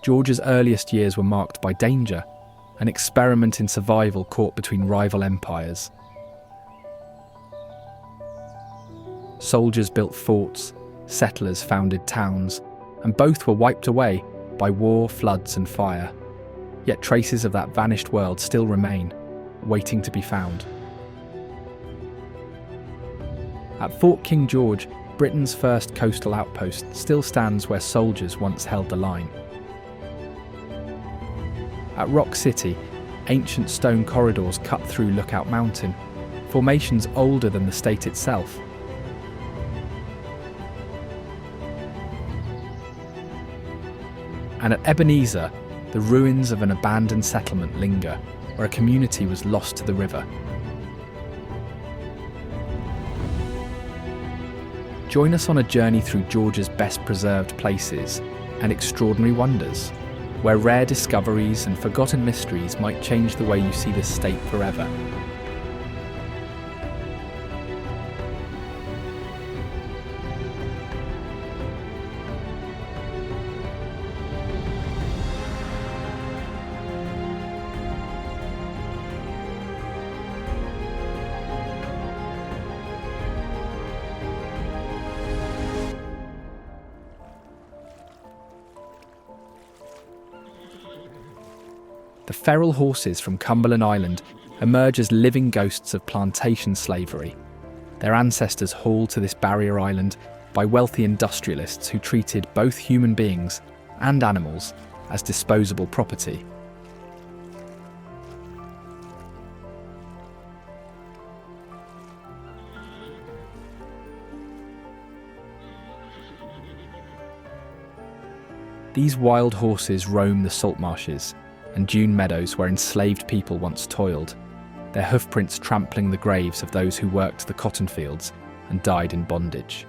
George's earliest years were marked by danger, an experiment in survival caught between rival empires. Soldiers built forts, settlers founded towns, and both were wiped away by war, floods and fire. Yet traces of that vanished world still remain, waiting to be found. At Fort King George, Britain's first coastal outpost, still stands where soldiers once held the line. At Rock City, ancient stone corridors cut through Lookout Mountain, formations older than the state itself. And at Ebenezer, the ruins of an abandoned settlement linger, where a community was lost to the river. Join us on a journey through Georgia's best preserved places and extraordinary wonders, where rare discoveries and forgotten mysteries might change the way you see this state forever. The feral horses from Cumberland Island emerge as living ghosts of plantation slavery, their ancestors hauled to this barrier island by wealthy industrialists who treated both human beings and animals as disposable property. These wild horses roam the salt marshes and dune meadows where enslaved people once toiled, their hoofprints trampling the graves of those who worked the cotton fields and died in bondage.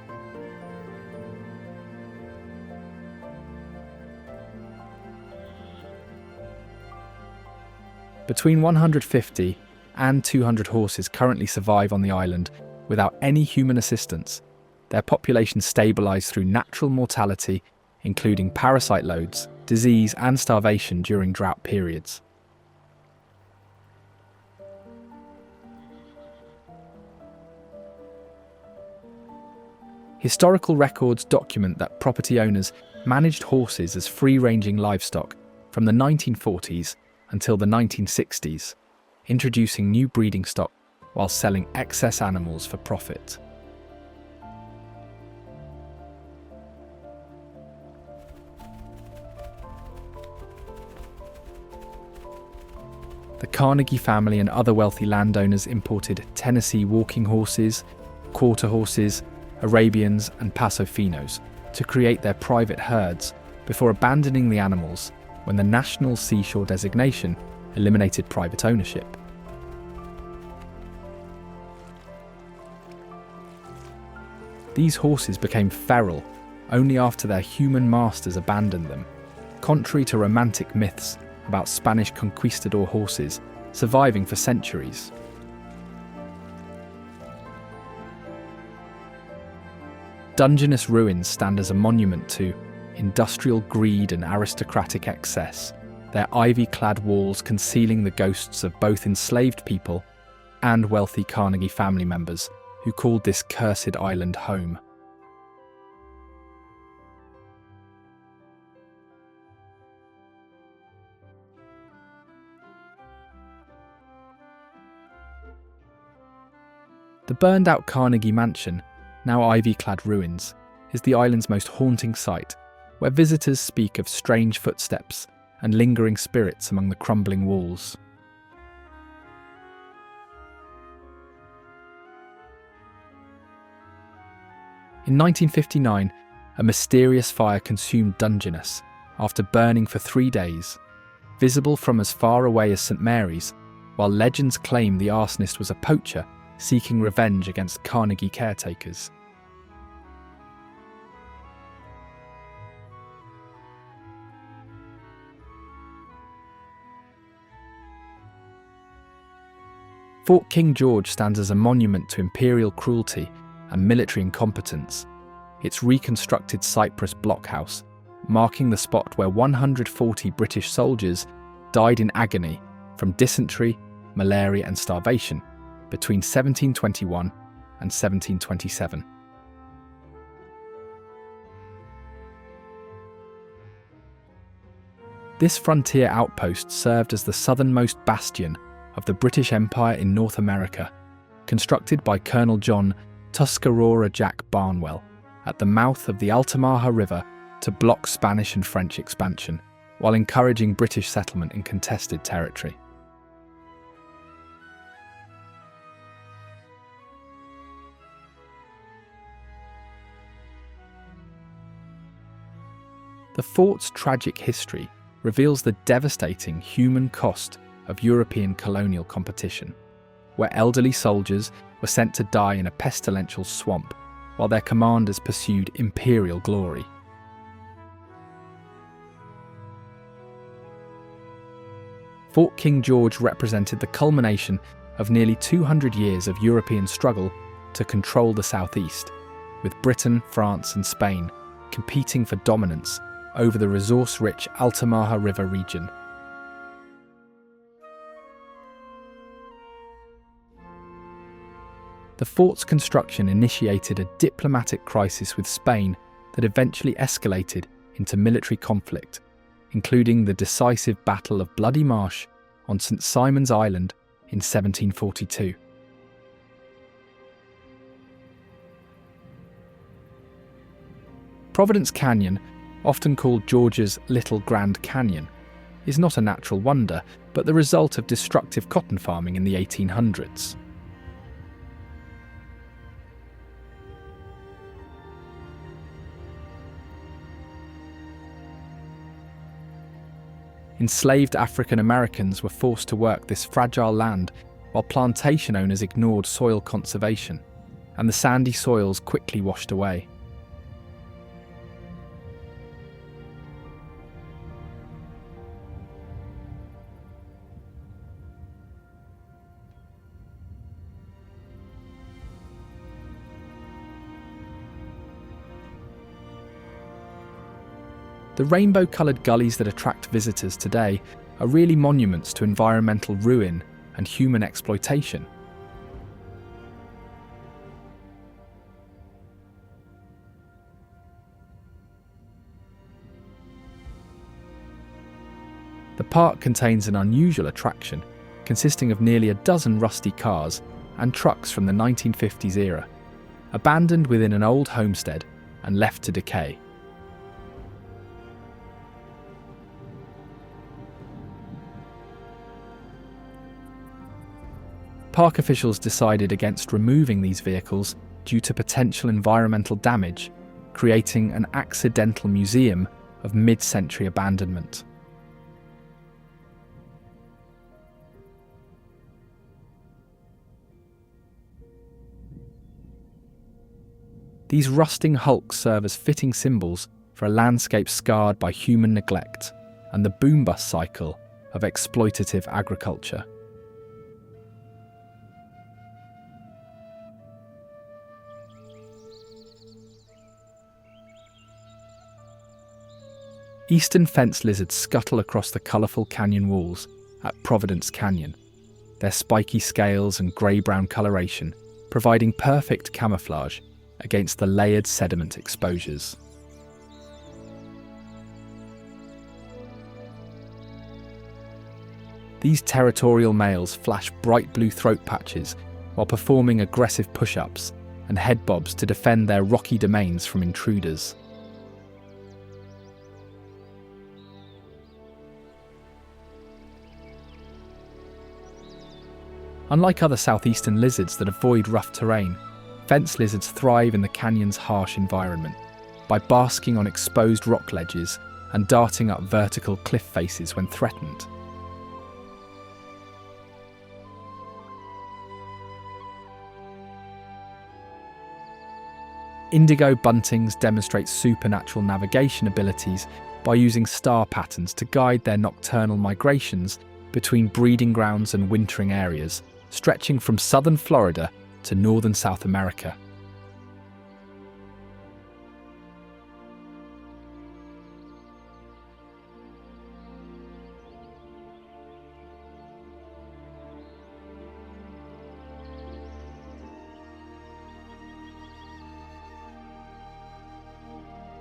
Between 150 and 200 horses currently survive on the island without any human assistance, their population stabilised through natural mortality, including parasite loads, disease and starvation during drought periods. Historical records document that property owners managed horses as free-ranging livestock from the 1940s until the 1960s, introducing new breeding stock while selling excess animals for profit. The Carnegie family and other wealthy landowners imported Tennessee walking horses, quarter horses, Arabians and Paso Finos to create their private herds before abandoning the animals when the National Seashore designation eliminated private ownership. These horses became feral only after their human masters abandoned them, contrary to romantic myths about Spanish conquistador horses surviving for centuries. Dungeness ruins stand as a monument to industrial greed and aristocratic excess, their ivy-clad walls concealing the ghosts of both enslaved people and wealthy Carnegie family members who called this cursed island home. The burned-out Carnegie Mansion, now ivy-clad ruins, is the island's most haunting sight, where visitors speak of strange footsteps and lingering spirits among the crumbling walls. In 1959, a mysterious fire consumed Dungeness after burning for 3 days, visible from as far away as St Mary's, while legends claim the arsonist was a poacher seeking revenge against Carnegie caretakers. Fort King George stands as a monument to imperial cruelty and military incompetence. Its reconstructed cypress blockhouse, marking the spot where 140 British soldiers died in agony from dysentery, malaria and starvation between 1721 and 1727. This frontier outpost served as the southernmost bastion of the British Empire in North America, constructed by Colonel John Tuscarora Jack Barnwell at the mouth of the Altamaha River to block Spanish and French expansion, while encouraging British settlement in contested territory. The fort's tragic history reveals the devastating human cost of European colonial competition, where elderly soldiers were sent to die in a pestilential swamp while their commanders pursued imperial glory. Fort King George represented the culmination of nearly 200 years of European struggle to control the southeast, with Britain, France and Spain competing for dominance over the resource-rich Altamaha River region. The fort's construction initiated a diplomatic crisis with Spain that eventually escalated into military conflict, including the decisive Battle of Bloody Marsh on St. Simon's Island in 1742. Providence Canyon, often called Georgia's Little Grand Canyon, is not a natural wonder, but the result of destructive cotton farming in the 1800s. Enslaved African Americans were forced to work this fragile land while plantation owners ignored soil conservation, and the sandy soils quickly washed away. The rainbow-coloured gullies that attract visitors today are really monuments to environmental ruin and human exploitation. The park contains an unusual attraction, consisting of nearly a dozen rusty cars and trucks from the 1950s era, abandoned within an old homestead and left to decay. Park officials decided against removing these vehicles due to potential environmental damage, creating an accidental museum of mid-century abandonment. These rusting hulks serve as fitting symbols for a landscape scarred by human neglect and the boom-bust cycle of exploitative agriculture. Eastern fence lizards scuttle across the colourful canyon walls at Providence Canyon, their spiky scales and grey-brown coloration providing perfect camouflage against the layered sediment exposures. These territorial males flash bright blue throat patches while performing aggressive push-ups and head bobs to defend their rocky domains from intruders. Unlike other southeastern lizards that avoid rough terrain, fence lizards thrive in the canyon's harsh environment by basking on exposed rock ledges and darting up vertical cliff faces when threatened. Indigo buntings demonstrate supernatural navigation abilities by using star patterns to guide their nocturnal migrations between breeding grounds and wintering areas, stretching from southern Florida to northern South America.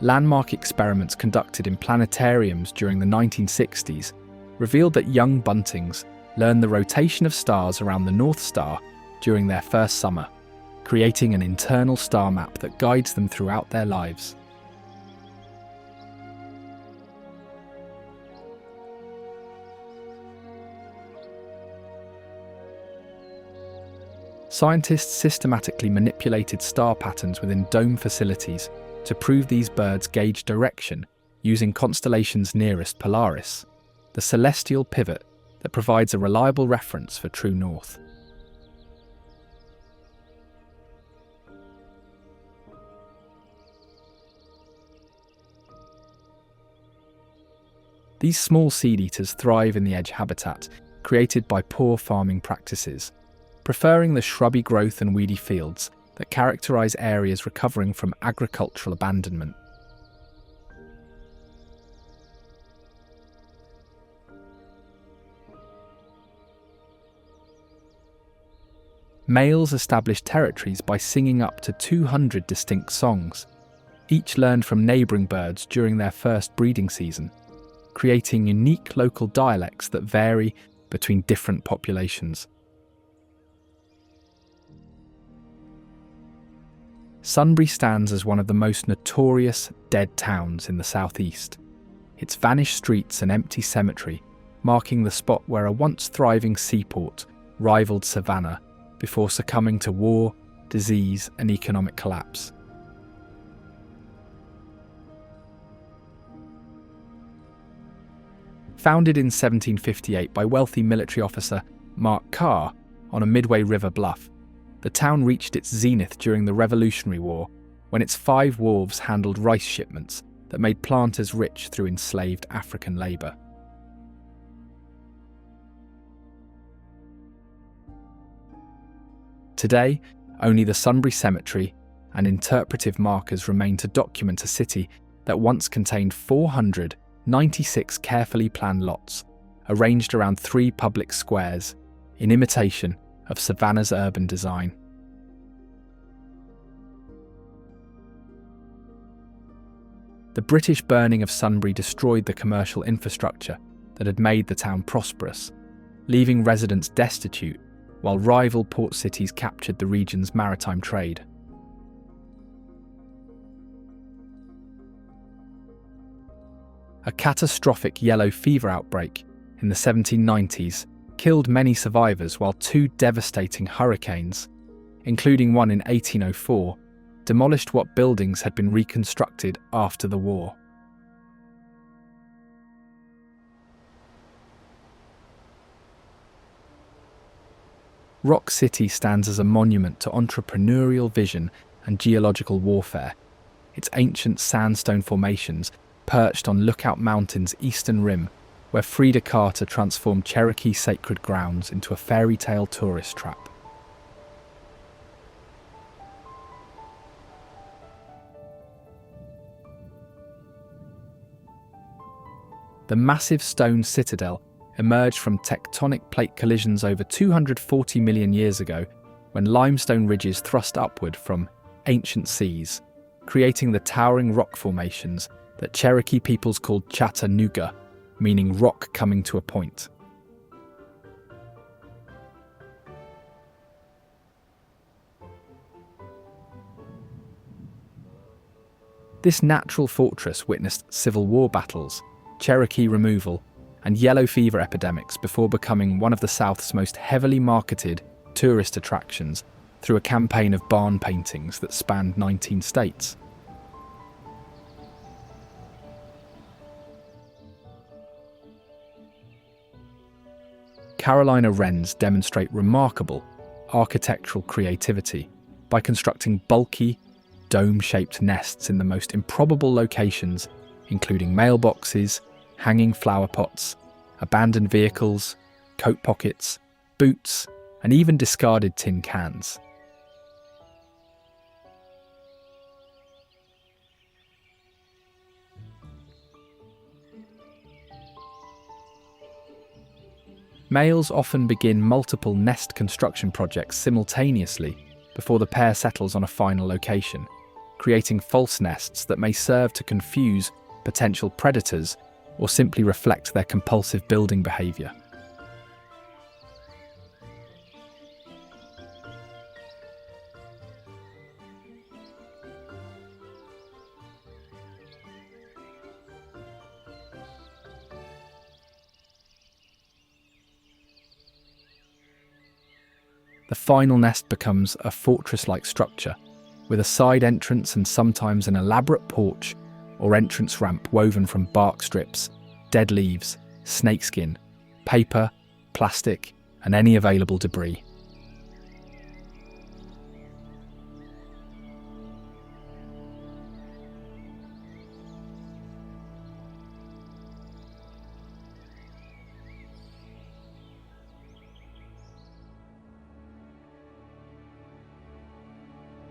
Landmark experiments conducted in planetariums during the 1960s revealed that young buntings learn the rotation of stars around the North Star during their first summer, creating an internal star map that guides them throughout their lives. Scientists systematically manipulated star patterns within dome facilities to prove these birds gauge direction using constellations nearest Polaris, the celestial pivot that provides a reliable reference for true north. These small seed-eaters thrive in the edge habitat created by poor farming practices, preferring the shrubby growth and weedy fields that characterise areas recovering from agricultural abandonment. Males establish territories by singing up to 200 distinct songs, each learned from neighbouring birds during their first breeding season, creating unique local dialects that vary between different populations. Sunbury stands as one of the most notorious dead towns in the southeast, its vanished streets and empty cemetery marking the spot where a once thriving seaport rivaled Savannah before succumbing to war, disease and economic collapse. Founded in 1758 by wealthy military officer Mark Carr on a Midway River bluff, the town reached its zenith during the Revolutionary War when its 5 wharves handled rice shipments that made planters rich through enslaved African labour. Today, only the Sunbury Cemetery and interpretive markers remain to document a city that once contained 496 carefully planned lots, arranged around 3 public squares, in imitation of Savannah's urban design. The British burning of Sunbury destroyed the commercial infrastructure that had made the town prosperous, leaving residents destitute while rival port cities captured the region's maritime trade. A catastrophic yellow fever outbreak in the 1790s killed many survivors, while 2 devastating hurricanes, including one in 1804, demolished what buildings had been reconstructed after the war. Rock City stands as a monument to entrepreneurial vision and geological warfare, its ancient sandstone formations perched on Lookout Mountain's eastern rim, where Frida Carter transformed Cherokee sacred grounds into a fairy tale tourist trap. The massive stone citadel emerged from tectonic plate collisions over 240 million years ago, when limestone ridges thrust upward from ancient seas, creating the towering rock formations that Cherokee peoples called Chattanooga, meaning rock coming to a point. This natural fortress witnessed Civil War battles, Cherokee removal, and yellow fever epidemics before becoming one of the South's most heavily marketed tourist attractions through a campaign of barn paintings that spanned 19 states. Carolina wrens demonstrate remarkable architectural creativity by constructing bulky, dome-shaped nests in the most improbable locations, including mailboxes, hanging flower pots, abandoned vehicles, coat pockets, boots, and even discarded tin cans. Males often begin multiple nest construction projects simultaneously before the pair settles on a final location, creating false nests that may serve to confuse potential predators or simply reflect their compulsive building behaviour. The final nest becomes a fortress-like structure, with a side entrance and sometimes an elaborate porch or entrance ramp woven from bark strips, dead leaves, snakeskin, paper, plastic, and any available debris.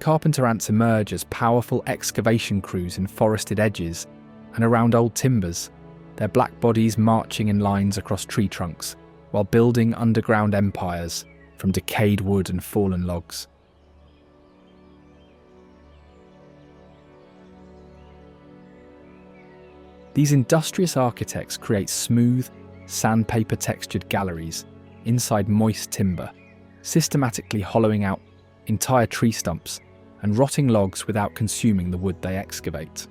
Carpenter ants emerge as powerful excavation crews in forested edges and around old timbers, their black bodies marching in lines across tree trunks while building underground empires from decayed wood and fallen logs. These industrious architects create smooth, sandpaper-textured galleries inside moist timber, systematically hollowing out entire tree stumps and rotting logs without consuming the wood they excavate.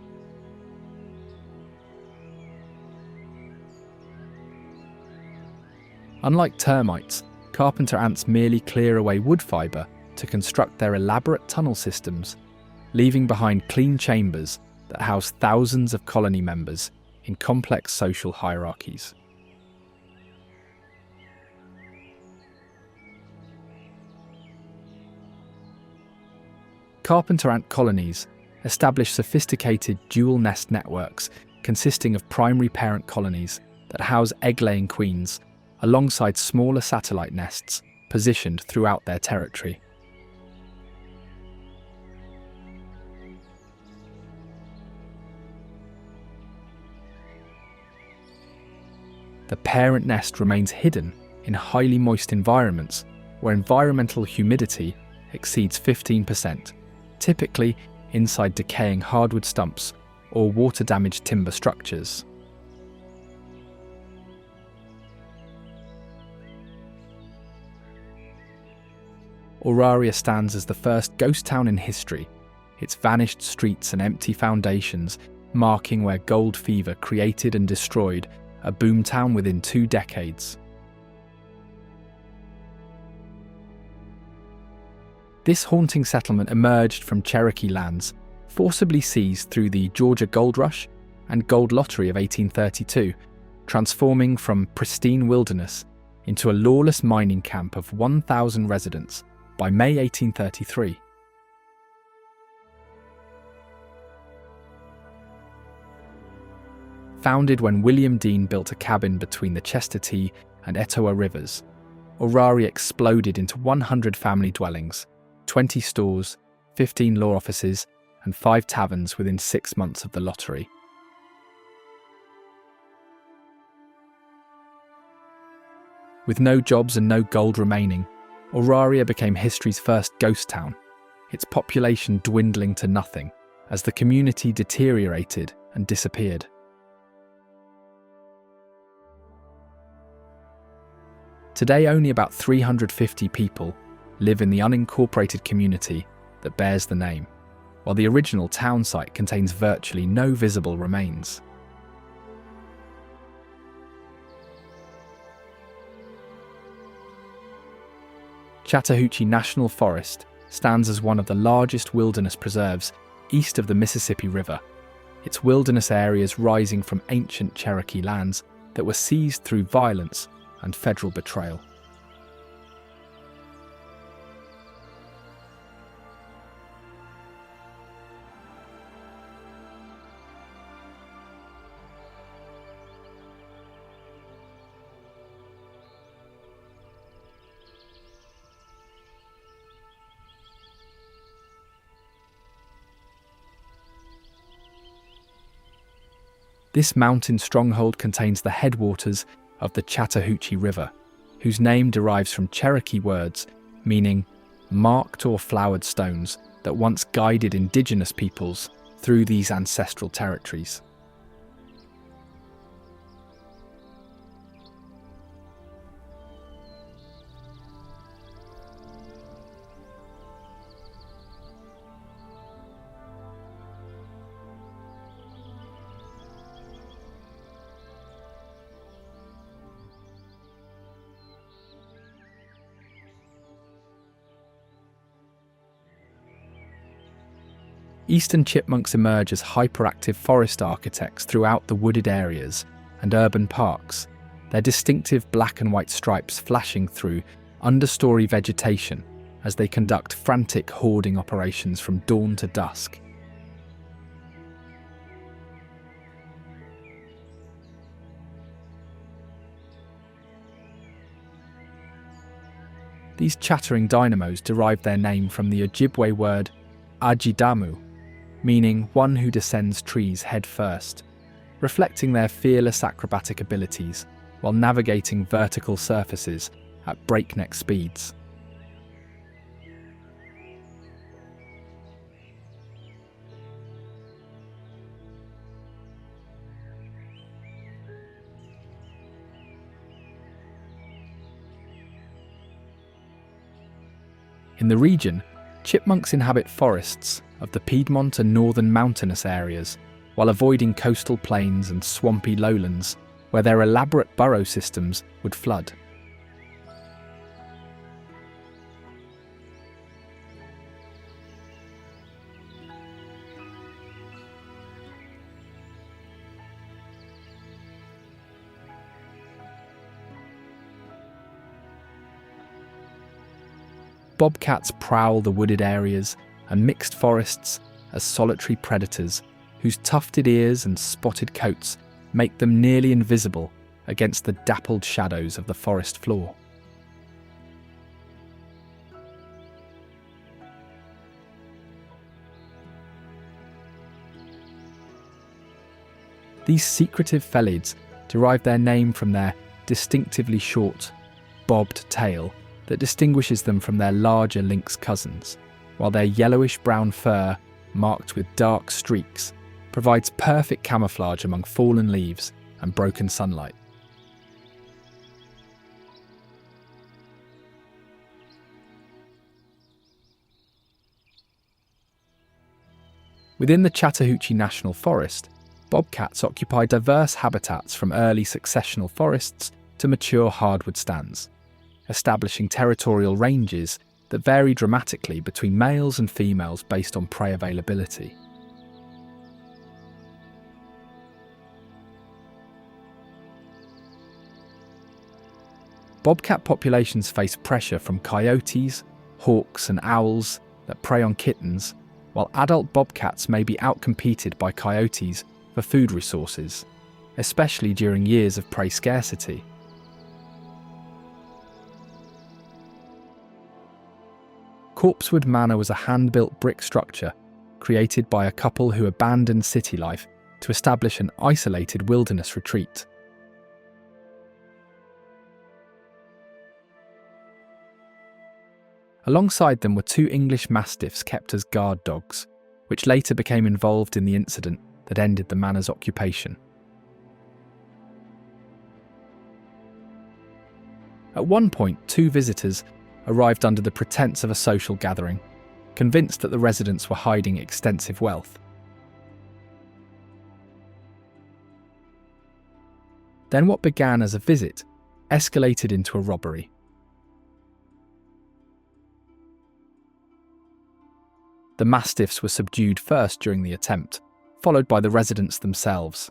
Unlike termites, carpenter ants merely clear away wood fibre to construct their elaborate tunnel systems, leaving behind clean chambers that house thousands of colony members in complex social hierarchies. Carpenter ant colonies establish sophisticated dual nest networks consisting of primary parent colonies that house egg-laying queens alongside smaller satellite nests positioned throughout their territory. The parent nest remains hidden in highly moist environments where environmental humidity exceeds 15%, typically inside decaying hardwood stumps or water-damaged timber structures. Auraria stands as the first ghost town in history, its vanished streets and empty foundations marking where gold fever created and destroyed a boomtown within 2 decades. This haunting settlement emerged from Cherokee lands, forcibly seized through the Georgia Gold Rush and Gold Lottery of 1832, transforming from pristine wilderness into a lawless mining camp of 1,000 residents by May 1833. Founded when William Dean built a cabin between the Chestatee and Etowah rivers, Auraria exploded into 100 family dwellings, 20 stores, 15 law offices, and 5 taverns within 6 months of the lottery. With no jobs and no gold remaining, Auraria became history's first ghost town, its population dwindling to nothing as the community deteriorated and disappeared. Today, only about 350 people live in the unincorporated community that bears the name, while the original town site contains virtually no visible remains. Chattahoochee National Forest stands as one of the largest wilderness preserves east of the Mississippi River, its wilderness areas rising from ancient Cherokee lands that were seized through violence and federal betrayal. This mountain stronghold contains the headwaters of the Chattahoochee River, whose name derives from Cherokee words meaning marked or flowered stones that once guided indigenous peoples through these ancestral territories. Eastern chipmunks emerge as hyperactive forest architects throughout the wooded areas and urban parks, their distinctive black and white stripes flashing through understory vegetation as they conduct frantic hoarding operations from dawn to dusk. These chattering dynamos derive their name from the Ojibwe word ajidamu, meaning one who descends trees head first, reflecting their fearless acrobatic abilities while navigating vertical surfaces at breakneck speeds. In the region, chipmunks inhabit forests of the Piedmont and northern mountainous areas, while avoiding coastal plains and swampy lowlands where their elaborate burrow systems would flood. Bobcats prowl the wooded areas and mixed forests as solitary predators whose tufted ears and spotted coats make them nearly invisible against the dappled shadows of the forest floor. These secretive felids derive their name from their distinctively short, bobbed tail that distinguishes them from their larger lynx cousins, while their yellowish-brown fur, marked with dark streaks, provides perfect camouflage among fallen leaves and broken sunlight. Within the Chattahoochee National Forest, bobcats occupy diverse habitats from early successional forests to mature hardwood stands, establishing territorial ranges that vary dramatically between males and females based on prey availability. Bobcat populations face pressure from coyotes, hawks and owls that prey on kittens, while adult bobcats may be outcompeted by coyotes for food resources, especially during years of prey scarcity. Corpsewood Manor was a hand-built brick structure created by a couple who abandoned city life to establish an isolated wilderness retreat. Alongside them were two English mastiffs kept as guard dogs, which later became involved in the incident that ended the manor's occupation. At one point, two visitors arrived under the pretense of a social gathering, convinced that the residents were hiding extensive wealth. Then what began as a visit escalated into a robbery. The mastiffs were subdued first during the attempt, followed by the residents themselves.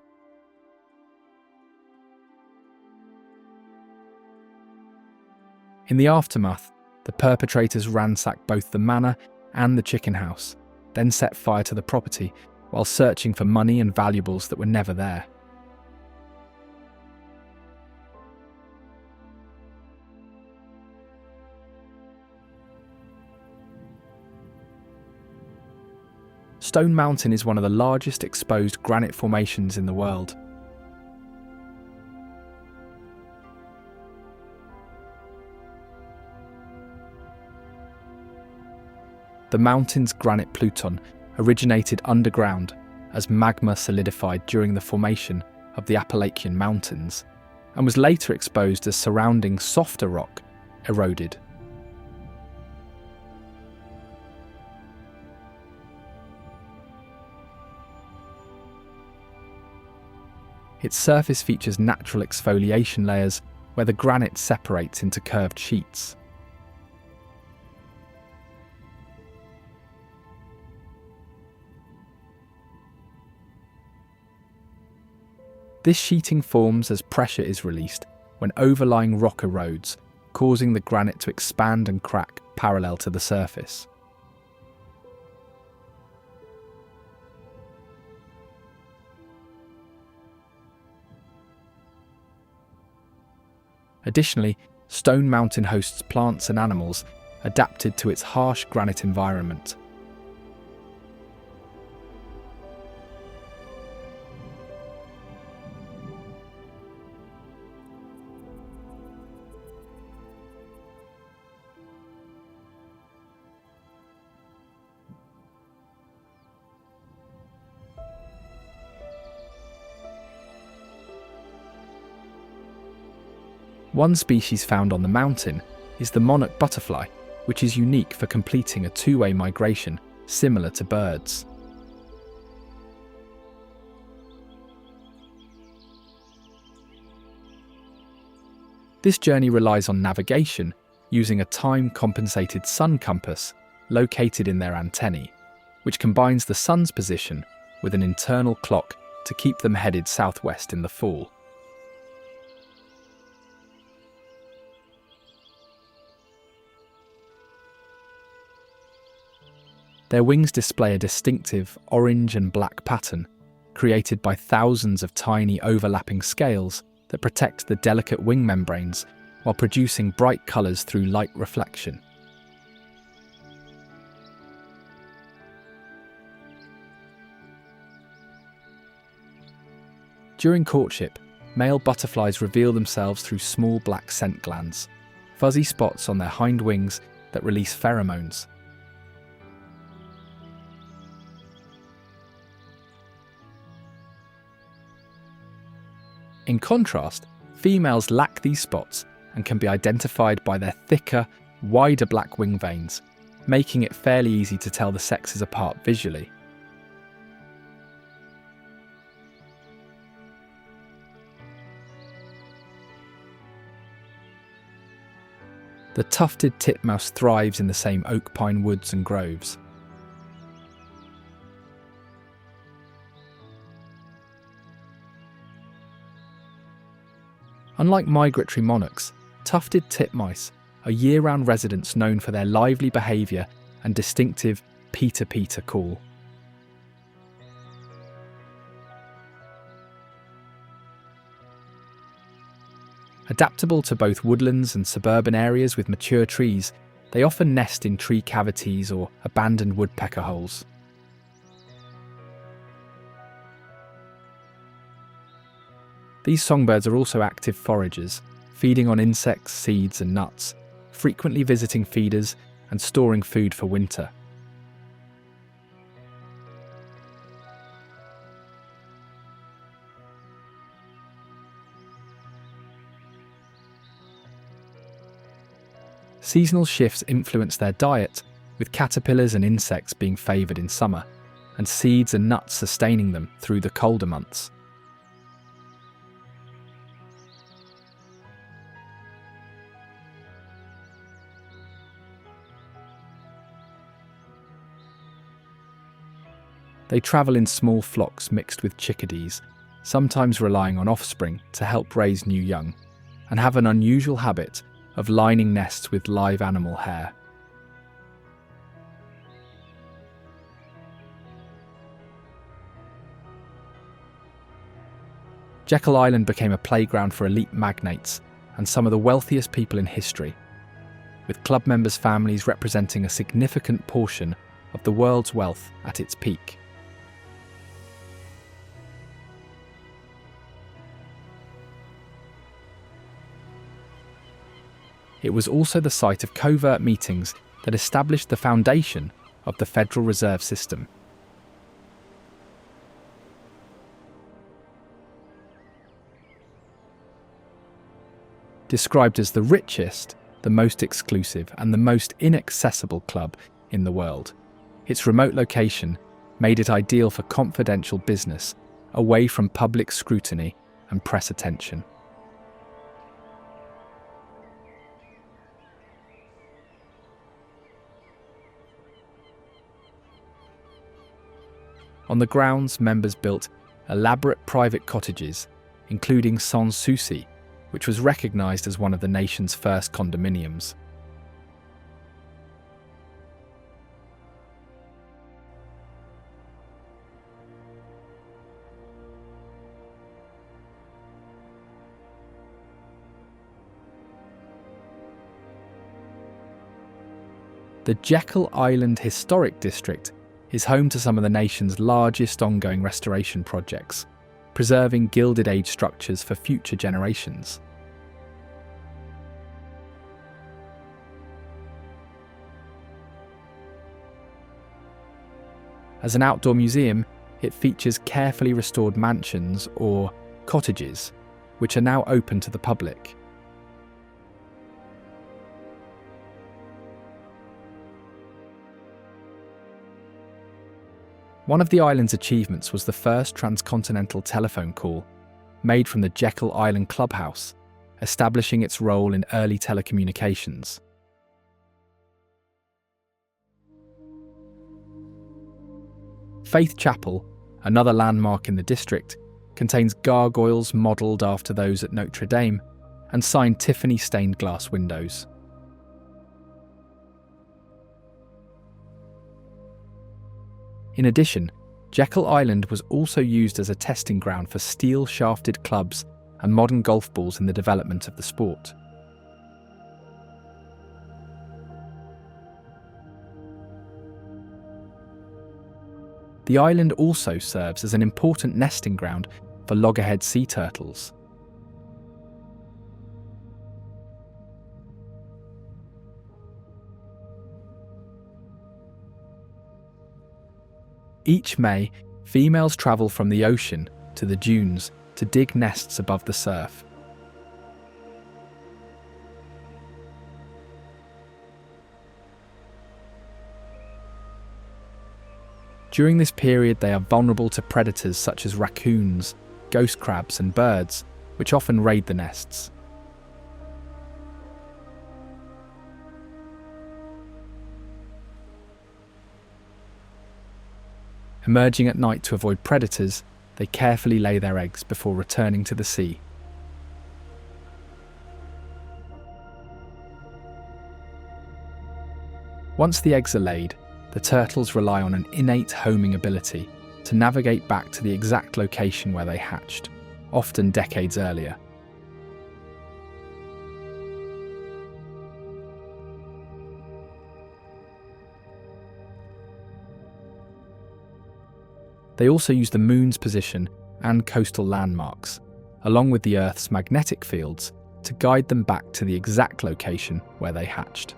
In the aftermath, the perpetrators ransacked both the manor and the chicken house, then set fire to the property while searching for money and valuables that were never there. Stone Mountain is one of the largest exposed granite formations in the world. The mountain's granite pluton originated underground as magma solidified during the formation of the Appalachian Mountains and was later exposed as surrounding softer rock eroded. Its surface features natural exfoliation layers where the granite separates into curved sheets. This sheeting forms as pressure is released when overlying rock erodes, causing the granite to expand and crack parallel to the surface. Additionally, Stone Mountain hosts plants and animals adapted to its harsh granite environment. One species found on the mountain is the monarch butterfly, which is unique for completing a two-way migration similar to birds. This journey relies on navigation using a time-compensated sun compass located in their antennae, which combines the sun's position with an internal clock to keep them headed southwest in the fall. Their wings display a distinctive orange and black pattern, created by thousands of tiny overlapping scales that protect the delicate wing membranes while producing bright colours through light reflection. During courtship, male butterflies reveal themselves through small black scent glands, fuzzy spots on their hind wings that release pheromones. In contrast, females lack these spots and can be identified by their thicker, wider black wing veins, making it fairly easy to tell the sexes apart visually. The tufted titmouse thrives in the same oak pine woods and groves. Unlike migratory monarchs, tufted titmice are year-round residents known for their lively behaviour and distinctive peter-peter call. Adaptable to both woodlands and suburban areas with mature trees, they often nest in tree cavities or abandoned woodpecker holes. These songbirds are also active foragers, feeding on insects, seeds and nuts, frequently visiting feeders and storing food for winter. Seasonal shifts influence their diet, with caterpillars and insects being favoured in summer, and seeds and nuts sustaining them through the colder months. They travel in small flocks mixed with chickadees, sometimes relying on offspring to help raise new young, and have an unusual habit of lining nests with live animal hair. Jekyll Island became a playground for elite magnates and some of the wealthiest people in history, with club members' families representing a significant portion of the world's wealth at its peak. It was also the site of covert meetings that established the foundation of the Federal Reserve System. Described as the richest, the most exclusive, and the most inaccessible club in the world, its remote location made it ideal for confidential business, away from public scrutiny and press attention. On the grounds, members built elaborate private cottages, including sans souci, which was recognised as one of the nation's first condominiums. The Jekyll Island Historic District is home to some of the nation's largest ongoing restoration projects, preserving Gilded Age structures for future generations. As an outdoor museum, it features carefully restored mansions or cottages, which are now open to the public. One of the island's achievements was the first transcontinental telephone call, made from the Jekyll Island Clubhouse, establishing its role in early telecommunications. Faith Chapel, another landmark in the district, contains gargoyles modelled after those at Notre Dame and signed Tiffany stained glass windows. In addition, Jekyll Island was also used as a testing ground for steel-shafted clubs and modern golf balls in the development of the sport. The island also serves as an important nesting ground for loggerhead sea turtles. Each May, females travel from the ocean to the dunes to dig nests above the surf. During this period, they are vulnerable to predators such as raccoons, ghost crabs, and birds, which often raid the nests. Emerging at night to avoid predators, they carefully lay their eggs before returning to the sea. Once the eggs are laid, the turtles rely on an innate homing ability to navigate back to the exact location where they hatched, often decades earlier. They also use the moon's position and coastal landmarks, along with the Earth's magnetic fields, to guide them back to the exact location where they hatched.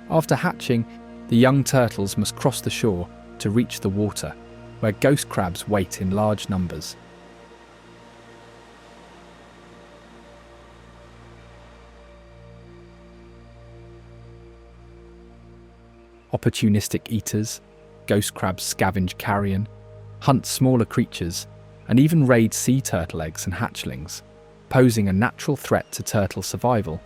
After hatching, the young turtles must cross the shore to reach the water, where ghost crabs wait in large numbers. Opportunistic eaters, ghost crabs scavenge carrion, hunt smaller creatures, and even raid sea turtle eggs and hatchlings, posing a natural threat to turtle survival.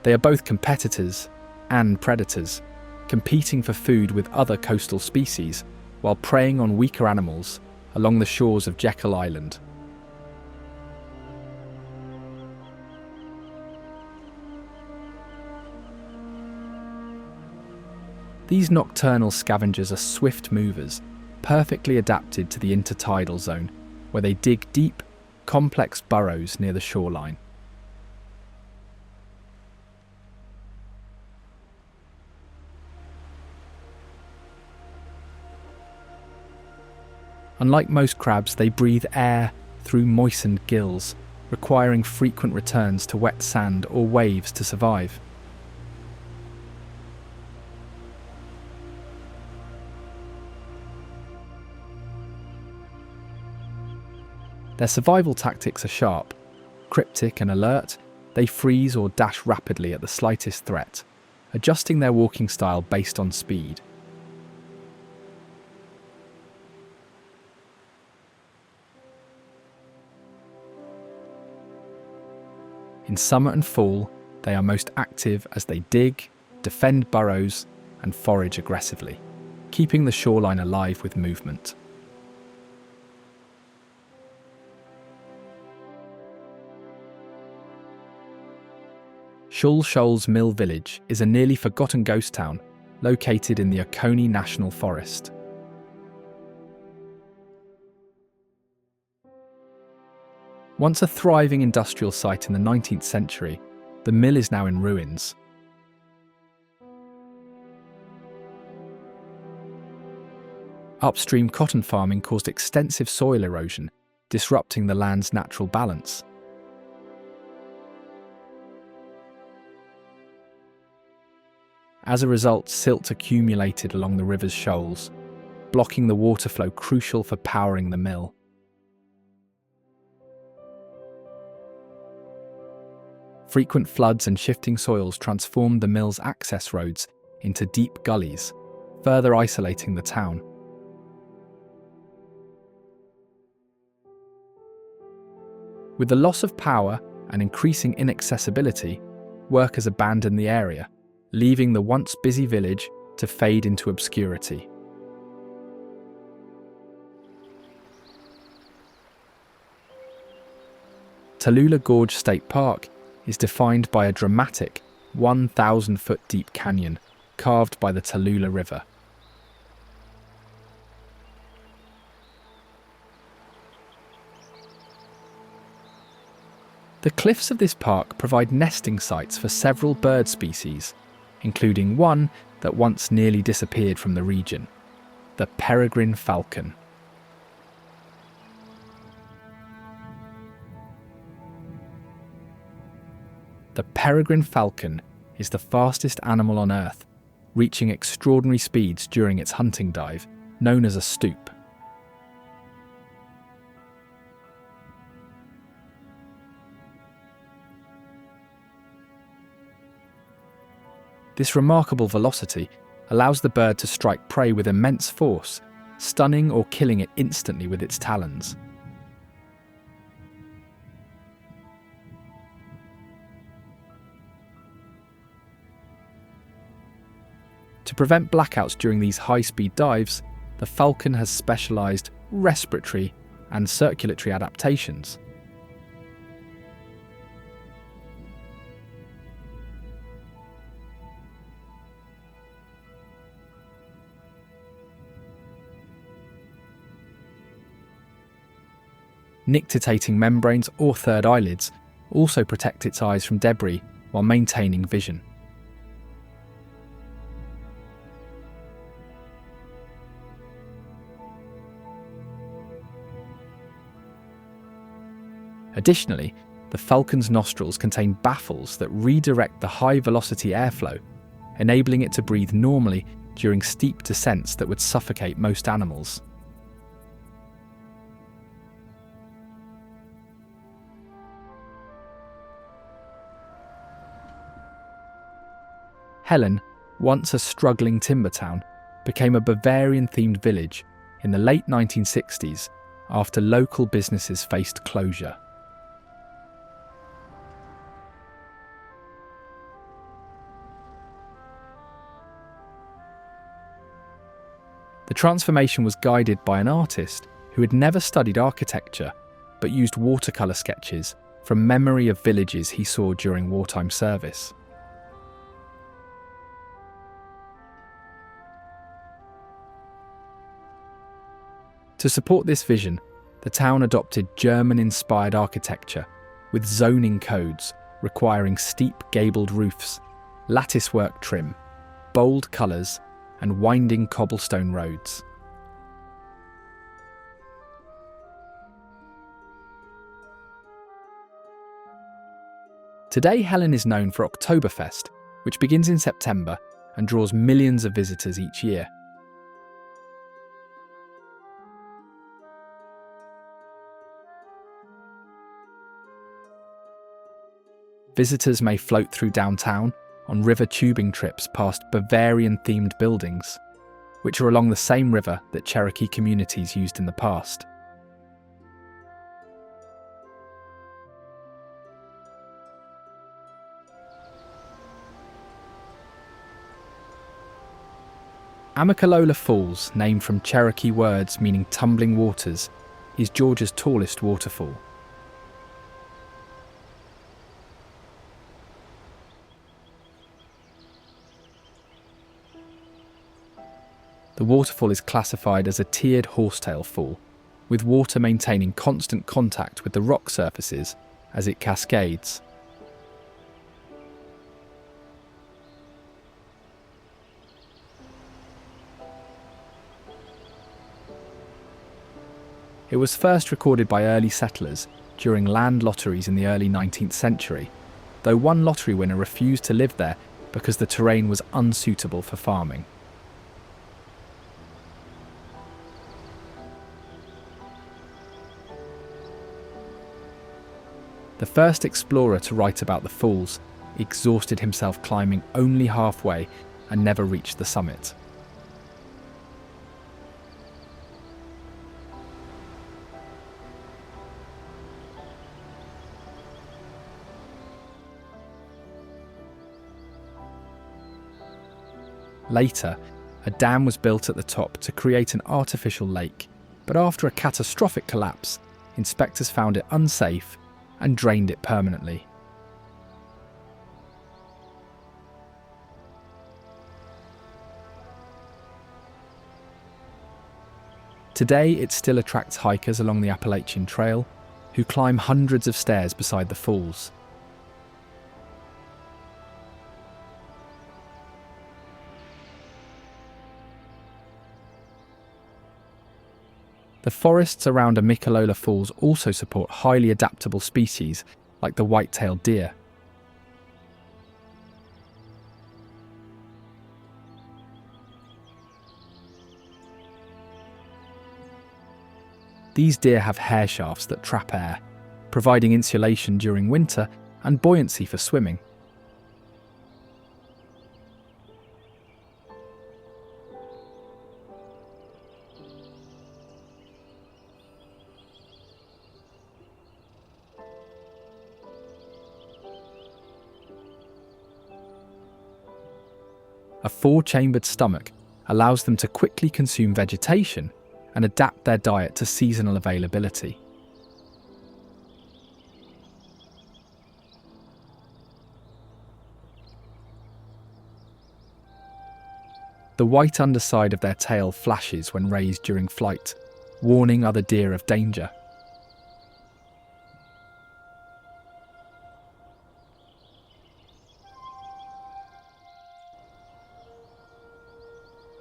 They are both competitors and predators, competing for food with other coastal species while preying on weaker animals along the shores of Jekyll Island. These nocturnal scavengers are swift movers, perfectly adapted to the intertidal zone, where they dig deep, complex burrows near the shoreline. Unlike most crabs, they breathe air through moistened gills, requiring frequent returns to wet sand or waves to survive. Their survival tactics are sharp. Cryptic and alert, they freeze or dash rapidly at the slightest threat, adjusting their walking style based on speed. In summer and fall, they are most active as they dig, defend burrows, and forage aggressively, keeping the shoreline alive with movement. Shoals Mill Village is a nearly forgotten ghost town located in the Oconee National Forest. Once a thriving industrial site in the 19th century, the mill is now in ruins. Upstream cotton farming caused extensive soil erosion, disrupting the land's natural balance. As a result, silt accumulated along the river's shoals, blocking the water flow crucial for powering the mill. Frequent floods and shifting soils transformed the mill's access roads into deep gullies, further isolating the town. With the loss of power and increasing inaccessibility, workers abandoned the area, leaving the once busy village to fade into obscurity. Tallulah Gorge State Park is defined by a dramatic 1,000-foot deep canyon carved by the Tallulah River. The cliffs of this park provide nesting sites for several bird species, including one that once nearly disappeared from the region, the peregrine falcon. The peregrine falcon is the fastest animal on Earth, reaching extraordinary speeds during its hunting dive, known as a stoop. This remarkable velocity allows the bird to strike prey with immense force, stunning or killing it instantly with its talons. To prevent blackouts during these high-speed dives, the falcon has specialised respiratory and circulatory adaptations. Nictitating membranes or third eyelids also protect its eyes from debris while maintaining vision. Additionally, the falcon's nostrils contain baffles that redirect the high-velocity airflow, enabling it to breathe normally during steep descents that would suffocate most animals. Helen, once a struggling timber town, became a Bavarian-themed village in the late 1960s after local businesses faced closure. The transformation was guided by an artist who had never studied architecture but used watercolour sketches from memory of villages he saw during wartime service. To support this vision, the town adopted German-inspired architecture with zoning codes requiring steep gabled roofs, latticework trim, bold colours, and winding cobblestone roads. Today, Helen is known for Oktoberfest, which begins in September and draws millions of visitors each year. Visitors may float through downtown on river tubing trips past Bavarian-themed buildings, which are along the same river that Cherokee communities used in the past. Amicalola Falls, named from Cherokee words meaning tumbling waters, is Georgia's tallest waterfall. The waterfall is classified as a tiered horsetail fall, with water maintaining constant contact with the rock surfaces as it cascades. It was first recorded by early settlers during land lotteries in the early 19th century, though one lottery winner refused to live there because the terrain was unsuitable for farming. The first explorer to write about the falls exhausted himself climbing only halfway and never reached the summit. Later, a dam was built at the top to create an artificial lake, but after a catastrophic collapse, inspectors found it unsafe and drained it permanently. Today, it still attracts hikers along the Appalachian Trail, who climb hundreds of stairs beside the falls. The forests around Amicalola Falls also support highly adaptable species like the white-tailed deer. These deer have hair shafts that trap air, providing insulation during winter and buoyancy for swimming. A 4-chambered stomach allows them to quickly consume vegetation and adapt their diet to seasonal availability. The white underside of their tail flashes when raised during flight, warning other deer of danger.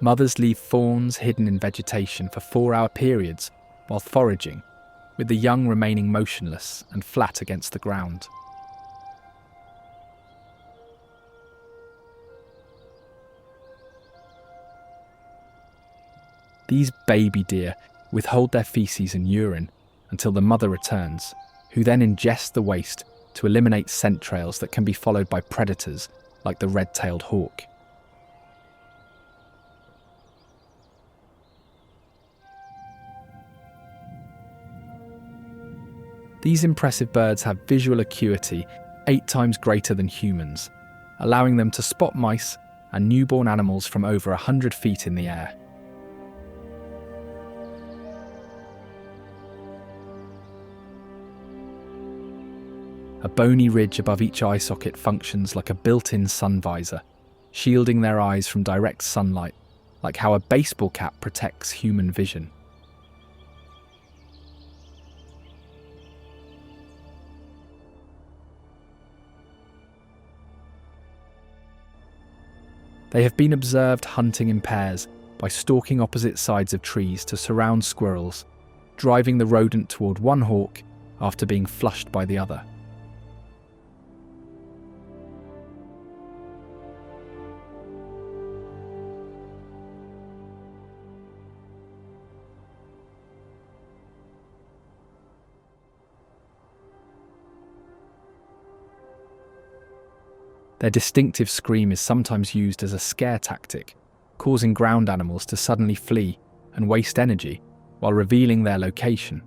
Mothers leave fawns hidden in vegetation for 4-hour periods while foraging, with the young remaining motionless and flat against the ground. These baby deer withhold their feces and urine until the mother returns, who then ingests the waste to eliminate scent trails that can be followed by predators like the red-tailed hawk. These impressive birds have visual acuity 8 times greater than humans, allowing them to spot mice and newborn animals from over 100 feet in the air. A bony ridge above each eye socket functions like a built-in sun visor, shielding their eyes from direct sunlight, like how a baseball cap protects human vision. They have been observed hunting in pairs by stalking opposite sides of trees to surround squirrels, driving the rodent toward one hawk after being flushed by the other. Their distinctive scream is sometimes used as a scare tactic, causing ground animals to suddenly flee and waste energy while revealing their location.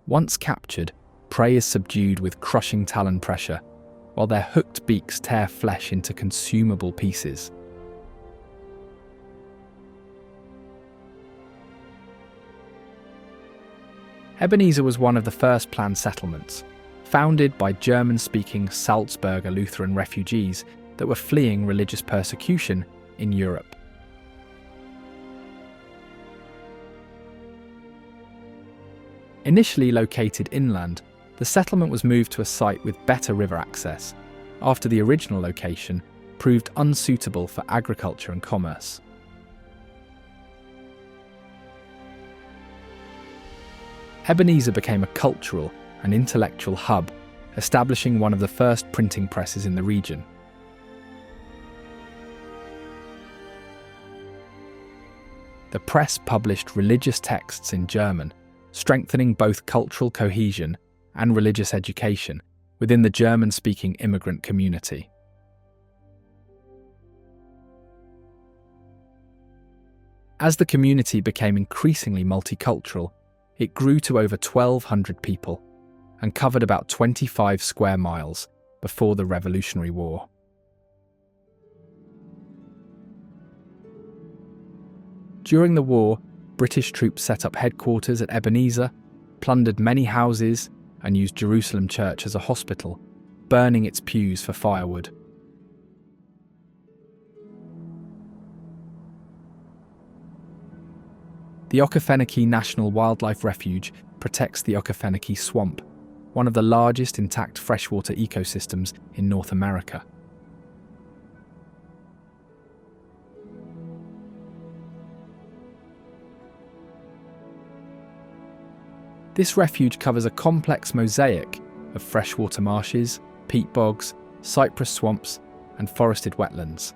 Once captured, prey is subdued with crushing talon pressure, while their hooked beaks tear flesh into consumable pieces. Ebenezer was one of the first planned settlements, founded by German-speaking Salzburger Lutheran refugees that were fleeing religious persecution in Europe. Initially located inland, the settlement was moved to a site with better river access, after the original location proved unsuitable for agriculture and commerce. Ebenezer became a cultural and intellectual hub, establishing one of the first printing presses in the region. The press published religious texts in German, strengthening both cultural cohesion and religious education within the German-speaking immigrant community. As the community became increasingly multicultural, it grew to over 1,200 people and covered about 25 square miles before the Revolutionary War. During the war, British troops set up headquarters at Ebenezer, plundered many houses, and used Jerusalem Church as a hospital, burning its pews for firewood. The Okefenokee National Wildlife Refuge protects the Okefenokee Swamp, one of the largest intact freshwater ecosystems in North America. This refuge covers a complex mosaic of freshwater marshes, peat bogs, cypress swamps, and forested wetlands.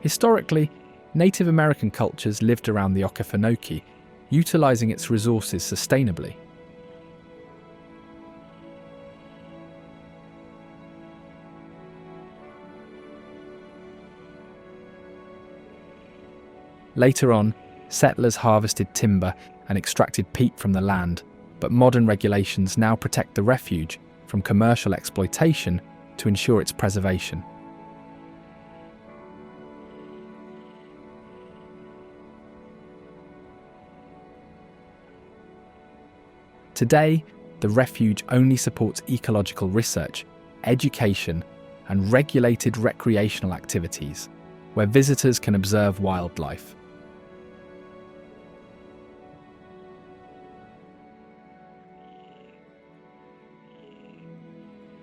Historically, Native American cultures lived around the Okefenokee, utilizing its resources sustainably. Later on, settlers harvested timber and extracted peat from the land, but modern regulations now protect the refuge from commercial exploitation to ensure its preservation. Today, the refuge only supports ecological research, education, and regulated recreational activities, where visitors can observe wildlife.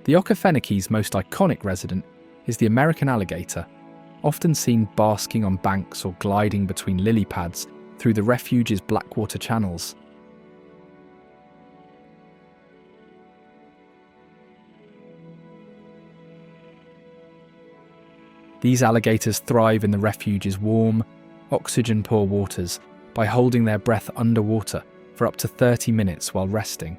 The Okefenokee's most iconic resident is the American alligator, often seen basking on banks or gliding between lily pads through the refuge's blackwater channels. These alligators thrive in the refuge's warm, oxygen-poor waters by holding their breath underwater for up to 30 minutes while resting.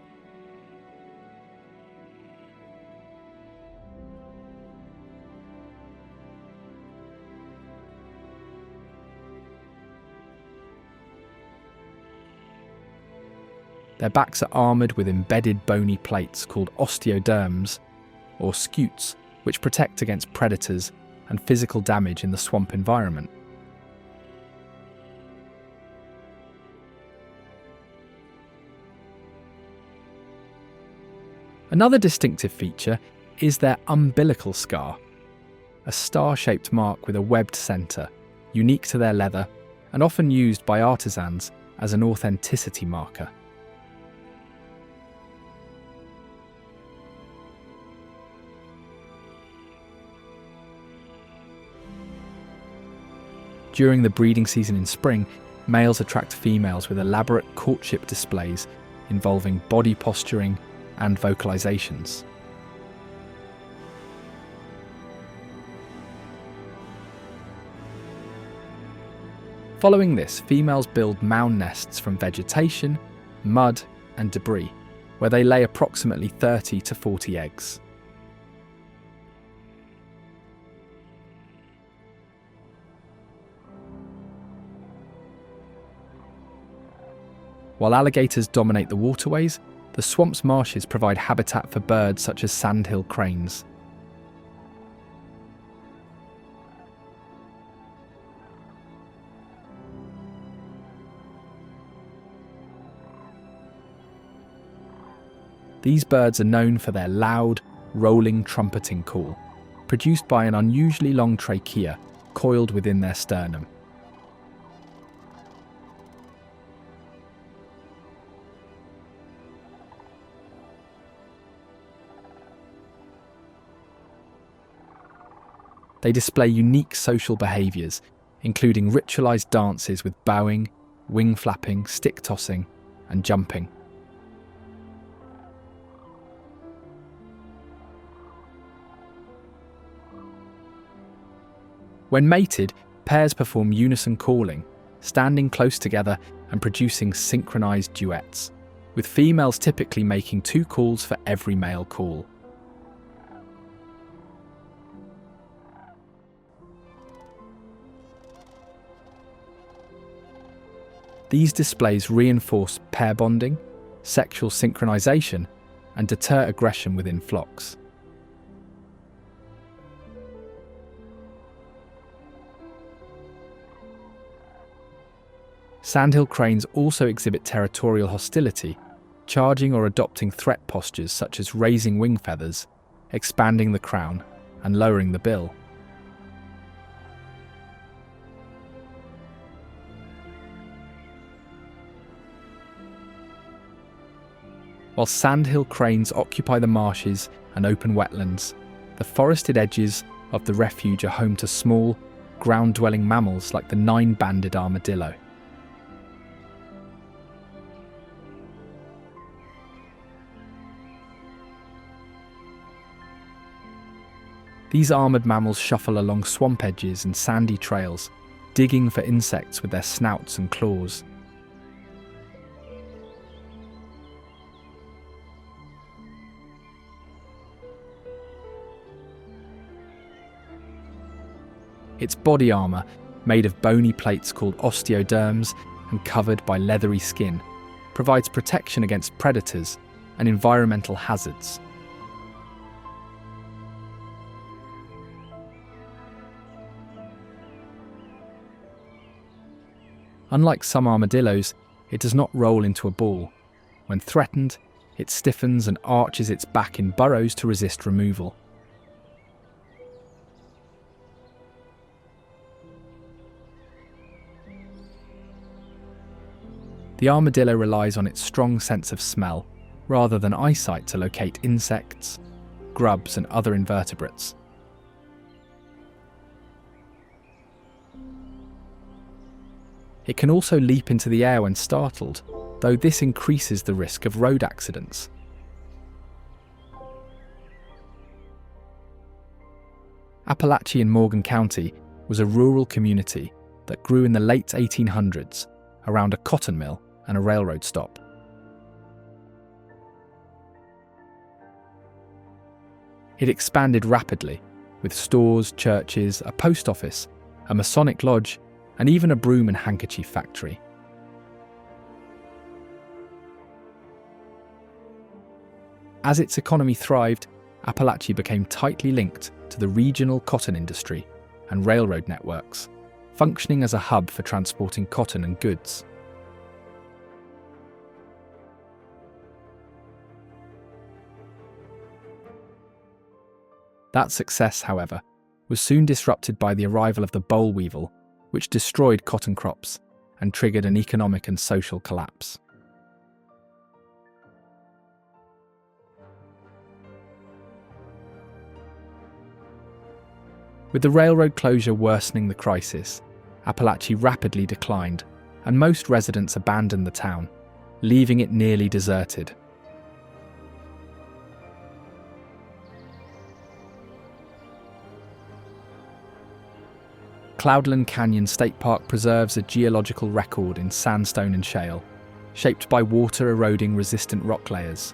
Their backs are armoured with embedded bony plates called osteoderms, or scutes, which protect against predators and physical damage in the swamp environment. Another distinctive feature is their umbilical scar, a star-shaped mark with a webbed centre, unique to their leather and often used by artisans as an authenticity marker. During the breeding season in spring, males attract females with elaborate courtship displays involving body posturing and vocalizations. Following this, females build mound nests from vegetation, mud, and debris, where they lay approximately 30 to 40 eggs. While alligators dominate the waterways, the swamp's marshes provide habitat for birds such as sandhill cranes. These birds are known for their loud, rolling trumpeting call, produced by an unusually long trachea coiled within their sternum. They display unique social behaviours, including ritualised dances with bowing, wing flapping, stick tossing, and jumping. When mated, pairs perform unison calling, standing close together and producing synchronised duets, with females typically making 2 calls for every male call. These displays reinforce pair bonding, sexual synchronisation, and deter aggression within flocks. Sandhill cranes also exhibit territorial hostility, charging or adopting threat postures such as raising wing feathers, expanding the crown, and lowering the bill. While sandhill cranes occupy the marshes and open wetlands, the forested edges of the refuge are home to small, ground-dwelling mammals like the 9-banded armadillo. These armoured mammals shuffle along swamp edges and sandy trails, digging for insects with their snouts and claws. Its body armour, made of bony plates called osteoderms and covered by leathery skin, provides protection against predators and environmental hazards. Unlike some armadillos, it does not roll into a ball. When threatened, it stiffens and arches its back in burrows to resist removal. The armadillo relies on its strong sense of smell, rather than eyesight, to locate insects, grubs, and other invertebrates. It can also leap into the air when startled, though this increases the risk of road accidents. Appalachia in Morgan County was a rural community that grew in the late 1800s around a cotton mill and a railroad stop. It expanded rapidly, with stores, churches, a post office, a Masonic lodge, and even a broom and handkerchief factory. As its economy thrived, Appalachia became tightly linked to the regional cotton industry and railroad networks, functioning as a hub for transporting cotton and goods. That success, however, was soon disrupted by the arrival of the boll weevil, which destroyed cotton crops and triggered an economic and social collapse. With the railroad closure worsening the crisis, Appalachia rapidly declined, and most residents abandoned the town, leaving it nearly deserted. Cloudland Canyon State Park preserves a geological record in sandstone and shale, shaped by water-eroding resistant rock layers.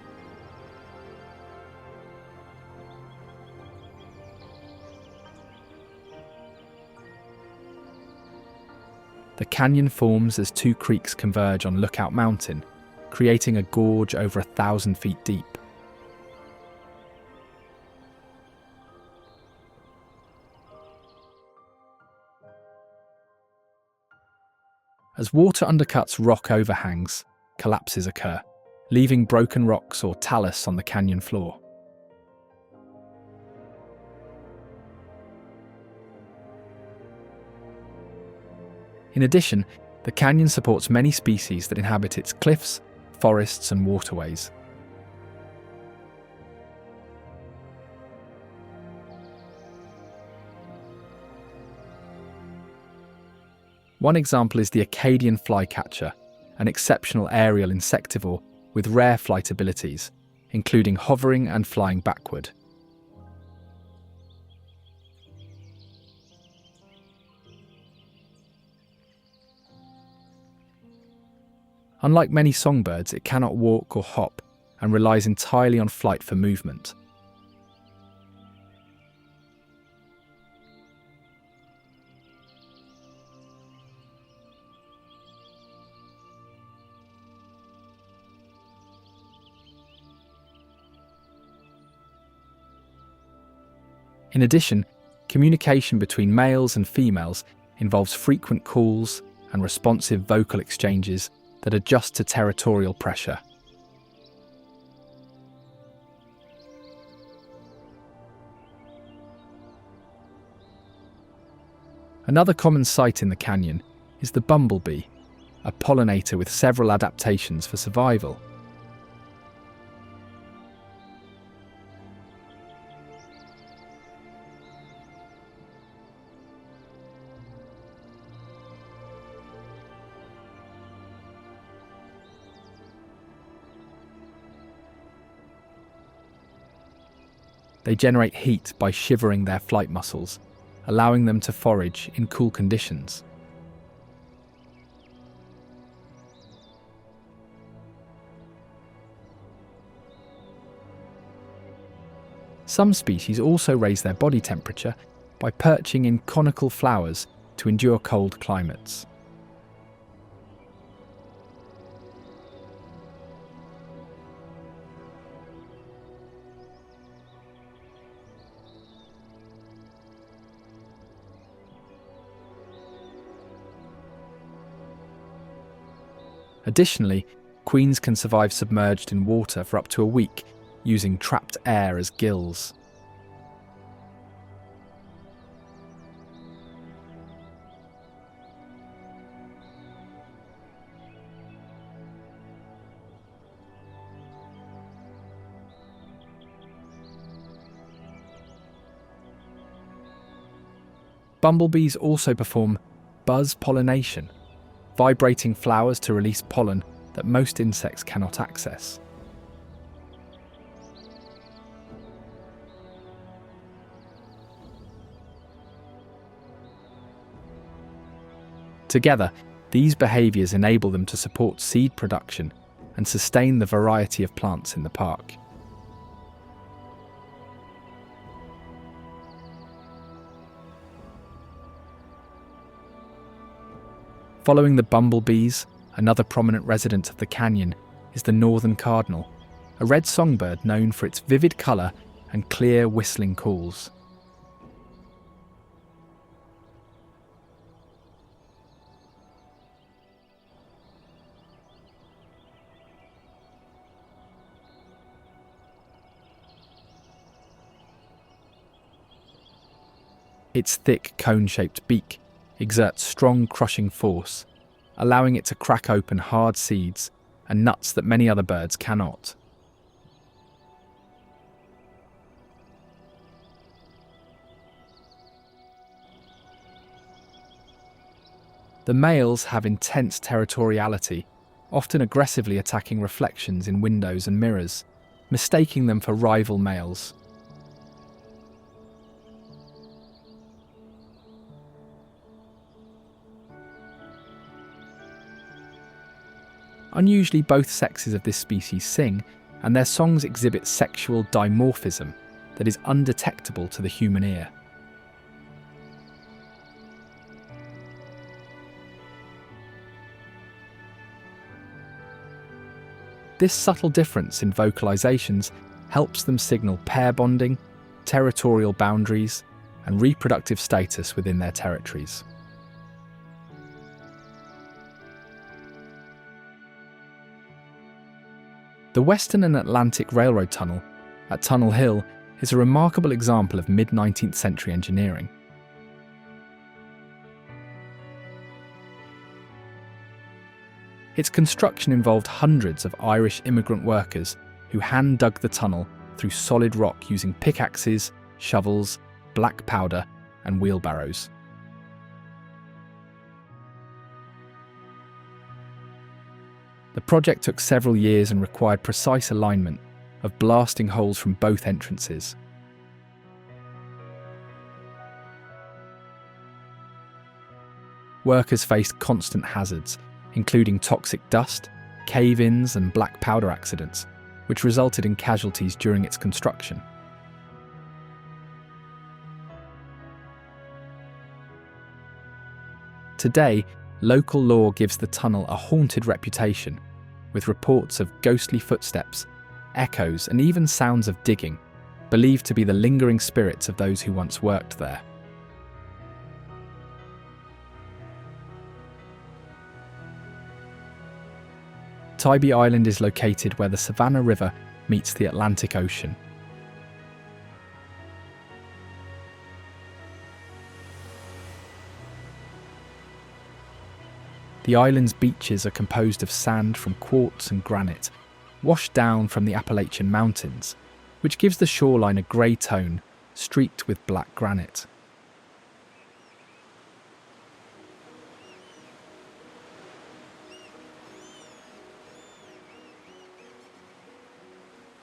The canyon forms as two creeks converge on Lookout Mountain, creating a gorge over 1,000 feet deep. As water undercuts rock overhangs, collapses occur, leaving broken rocks or talus on the canyon floor. In addition, the canyon supports many species that inhabit its cliffs, forests, and waterways. One example is the Acadian flycatcher, an exceptional aerial insectivore with rare flight abilities, including hovering and flying backward. Unlike many songbirds, it cannot walk or hop and relies entirely on flight for movement. In addition, communication between males and females involves frequent calls and responsive vocal exchanges that adjust to territorial pressure. Another common sight in the canyon is the bumblebee, a pollinator with several adaptations for survival. They generate heat by shivering their flight muscles, allowing them to forage in cool conditions. Some species also raise their body temperature by perching in conical flowers to endure cold climates. Additionally, queens can survive submerged in water for up to a week, using trapped air as gills. Bumblebees also perform buzz pollination, vibrating flowers to release pollen that most insects cannot access. Together, these behaviours enable them to support seed production and sustain the variety of plants in the park. Following the bumblebees, another prominent resident of the canyon is the northern cardinal, a red songbird known for its vivid colour and clear whistling calls. Its thick cone-shaped beak exerts strong crushing force, allowing it to crack open hard seeds and nuts that many other birds cannot. The males have intense territoriality, often aggressively attacking reflections in windows and mirrors, mistaking them for rival males. Unusually, both sexes of this species sing, and their songs exhibit sexual dimorphism that is undetectable to the human ear. This subtle difference in vocalizations helps them signal pair bonding, territorial boundaries, and reproductive status within their territories. The Western and Atlantic Railroad Tunnel at Tunnel Hill is a remarkable example of mid-19th century engineering. Its construction involved hundreds of Irish immigrant workers who hand-dug the tunnel through solid rock using pickaxes, shovels, black powder, and wheelbarrows. The project took several years and required precise alignment of blasting holes from both entrances. Workers faced constant hazards, including toxic dust, cave-ins and black powder accidents, which resulted in casualties during its construction. Today, local lore gives the tunnel a haunted reputation, with reports of ghostly footsteps, echoes, and even sounds of digging, believed to be the lingering spirits of those who once worked there. Tybee Island is located where the Savannah River meets the Atlantic Ocean. The island's beaches are composed of sand from quartz and granite, washed down from the Appalachian Mountains, which gives the shoreline a grey tone, streaked with black granite.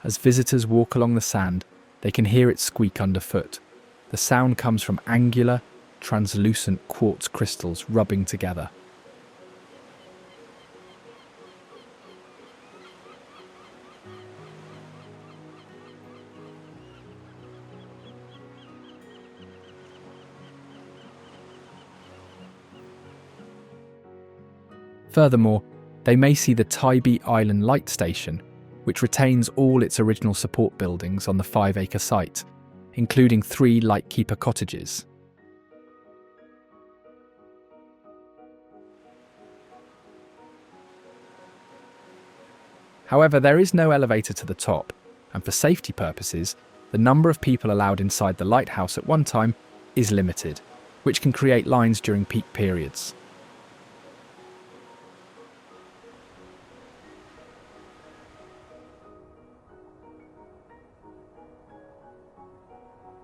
As visitors walk along the sand, they can hear it squeak underfoot. The sound comes from angular, translucent quartz crystals rubbing together. Furthermore, they may see the Tybee Island Light Station, which retains all its original support buildings on the 5-acre site, including 3 lightkeeper cottages. However, there is no elevator to the top, and for safety purposes, the number of people allowed inside the lighthouse at one time is limited, which can create lines during peak periods.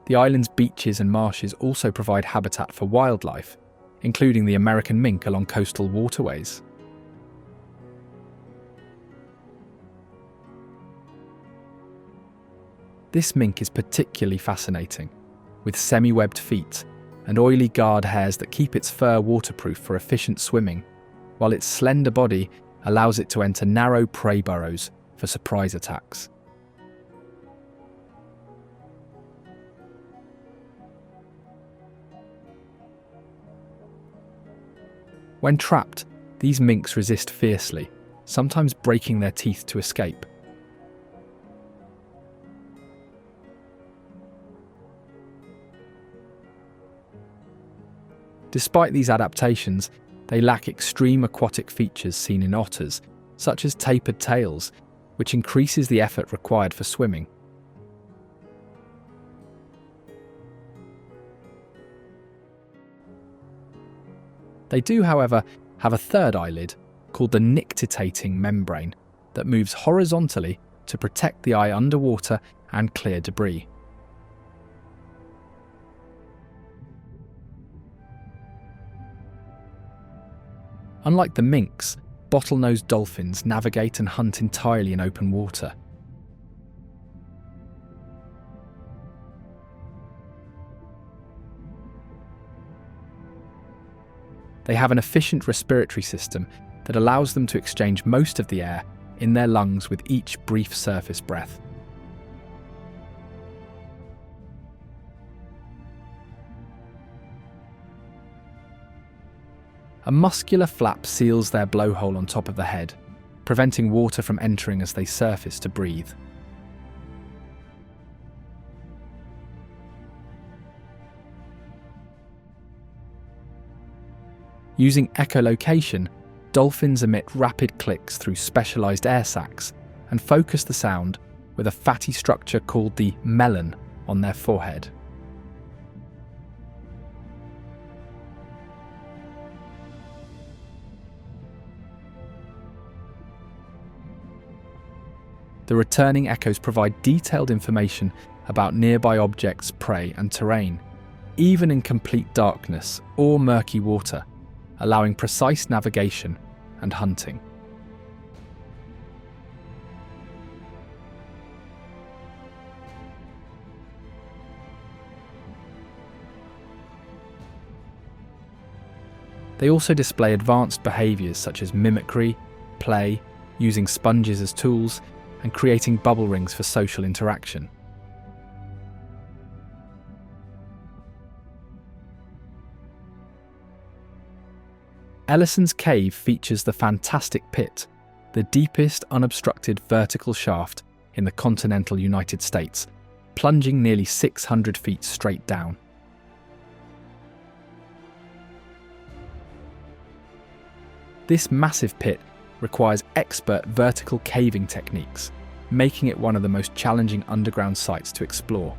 The island's beaches and marshes also provide habitat for wildlife, including the American mink along coastal waterways. This mink is particularly fascinating, with semi-webbed feet and oily guard hairs that keep its fur waterproof for efficient swimming, while its slender body allows it to enter narrow prey burrows for surprise attacks. When trapped, these minks resist fiercely, sometimes breaking their teeth to escape. Despite these adaptations, they lack extreme aquatic features seen in otters, such as tapered tails, which increases the effort required for swimming. They do, however, have a third eyelid, called the nictitating membrane, that moves horizontally to protect the eye underwater and clear debris. Unlike the minks, bottlenose dolphins navigate and hunt entirely in open water. They have an efficient respiratory system that allows them to exchange most of the air in their lungs with each brief surface breath. A muscular flap seals their blowhole on top of the head, preventing water from entering as they surface to breathe. Using echolocation, dolphins emit rapid clicks through specialised air sacs and focus the sound with a fatty structure called the melon on their forehead. The returning echoes provide detailed information about nearby objects, prey and terrain, even in complete darkness or murky water, allowing precise navigation and hunting. They also display advanced behaviours such as mimicry, play, using sponges as tools, and creating bubble rings for social interaction. Ellison's Cave features the fantastic pit, the deepest unobstructed vertical shaft in the continental United States, plunging nearly 600 feet straight down. This massive pit requires expert vertical caving techniques, making it one of the most challenging underground sites to explore.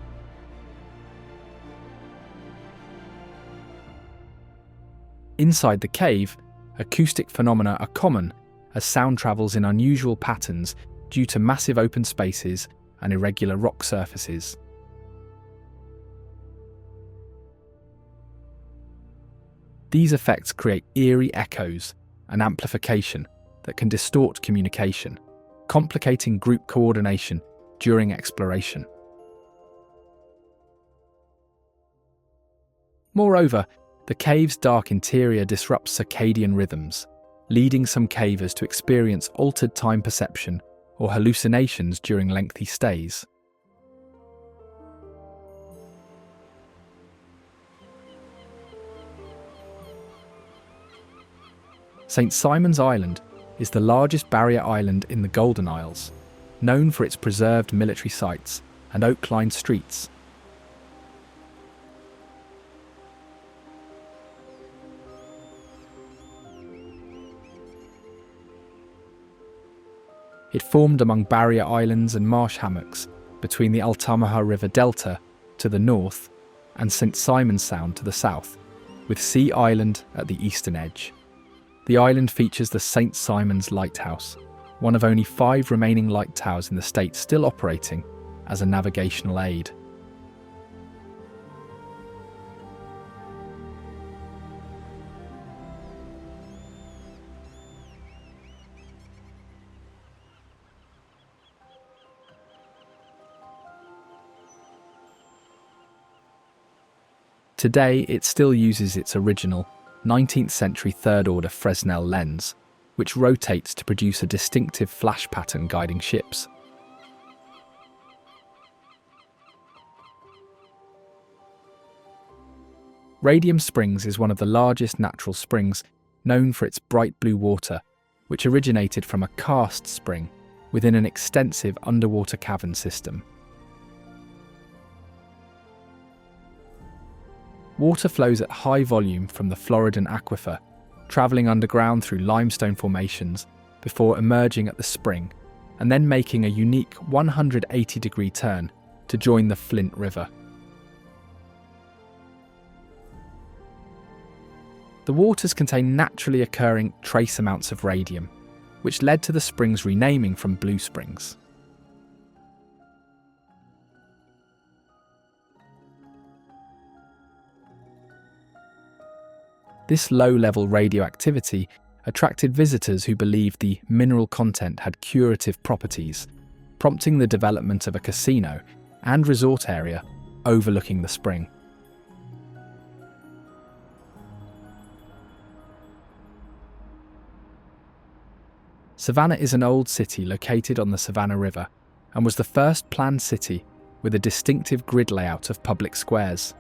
Inside the cave, acoustic phenomena are common as sound travels in unusual patterns due to massive open spaces and irregular rock surfaces. These effects create eerie echoes and amplification that can distort communication, complicating group coordination during exploration. Moreover, the cave's dark interior disrupts circadian rhythms, leading some cavers to experience altered time perception or hallucinations during lengthy stays. St. Simon's Island is the largest barrier island in the Golden Isles, known for its preserved military sites and oak-lined streets. It formed among barrier islands and marsh hammocks between the Altamaha River Delta to the north and St. Simon's Sound to the south, with Sea Island at the eastern edge. The island features the St. Simon's Lighthouse, one of only 5 remaining light towers in the state still operating as a navigational aid. Today, it still uses its original 19th century third-order Fresnel lens, which rotates to produce a distinctive flash pattern guiding ships. Radium Springs is one of the largest natural springs, known for its bright blue water, which originated from a karst spring within an extensive underwater cavern system. Water flows at high volume from the Floridan aquifer, travelling underground through limestone formations before emerging at the spring and then making a unique 180-degree turn to join the Flint River. The waters contain naturally occurring trace amounts of radium, which led to the spring's renaming from Blue Springs. This low-level radioactivity attracted visitors who believed the mineral content had curative properties, prompting the development of a casino and resort area overlooking the spring. Savannah is an old city located on the Savannah River and was the first planned city with a distinctive grid layout of public squares.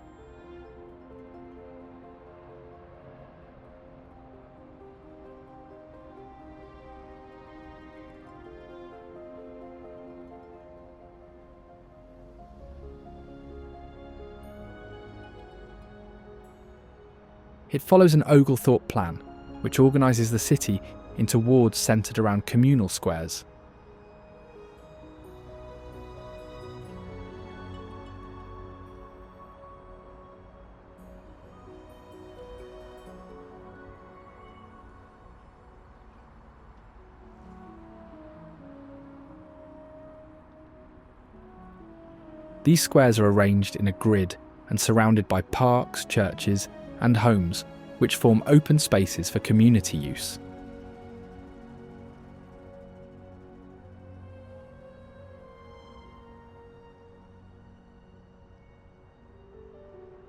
It follows an Oglethorpe plan, which organises the city into wards centred around communal squares. These squares are arranged in a grid and surrounded by parks, churches, and homes, which form open spaces for community use.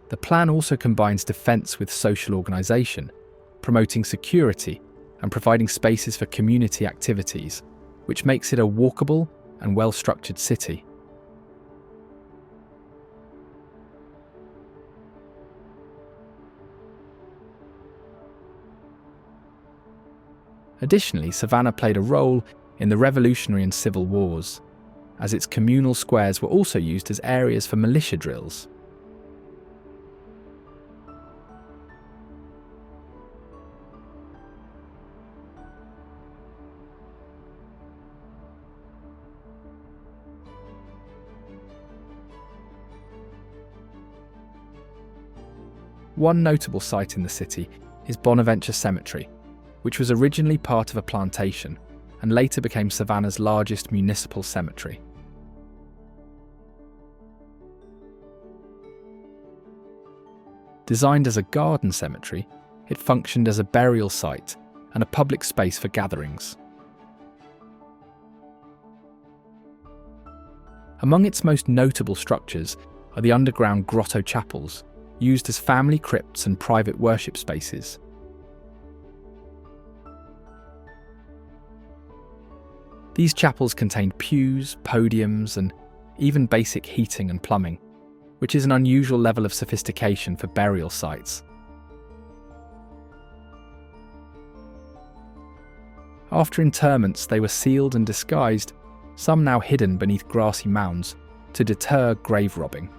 The plan also combines defence with social organisation, promoting security and providing spaces for community activities, which makes it a walkable and well-structured city. Additionally, Savannah played a role in the Revolutionary and Civil Wars, as its communal squares were also used as areas for militia drills. One notable site in the city is Bonaventure Cemetery, which was originally part of a plantation and later became Savannah's largest municipal cemetery. Designed as a garden cemetery, it functioned as a burial site and a public space for gatherings. Among its most notable structures are the underground grotto chapels, used as family crypts and private worship spaces. These chapels contained pews, podiums, and even basic heating and plumbing, which is an unusual level of sophistication for burial sites. After interments, they were sealed and disguised, some now hidden beneath grassy mounds, to deter grave robbing.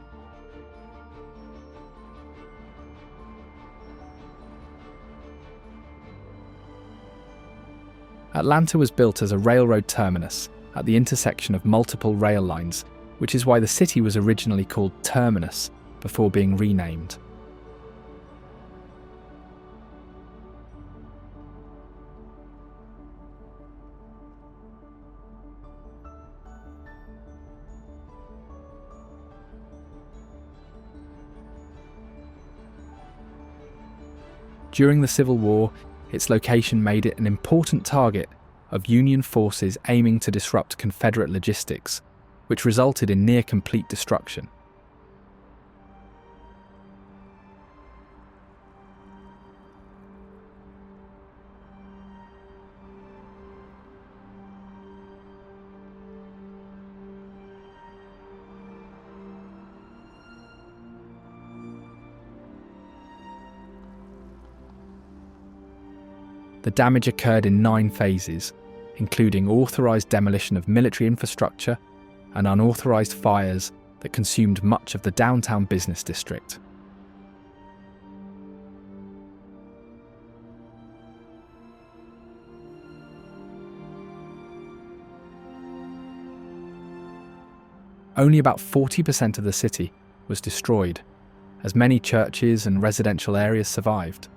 Atlanta was built as a railroad terminus at the intersection of multiple rail lines, which is why the city was originally called Terminus before being renamed. During the Civil War, its location made it an important target of Union forces aiming to disrupt Confederate logistics, which resulted in near-complete destruction. The damage occurred in 9 phases, including authorised demolition of military infrastructure and unauthorised fires that consumed much of the downtown business district. Only about 40% of the city was destroyed, as many churches and residential areas survived.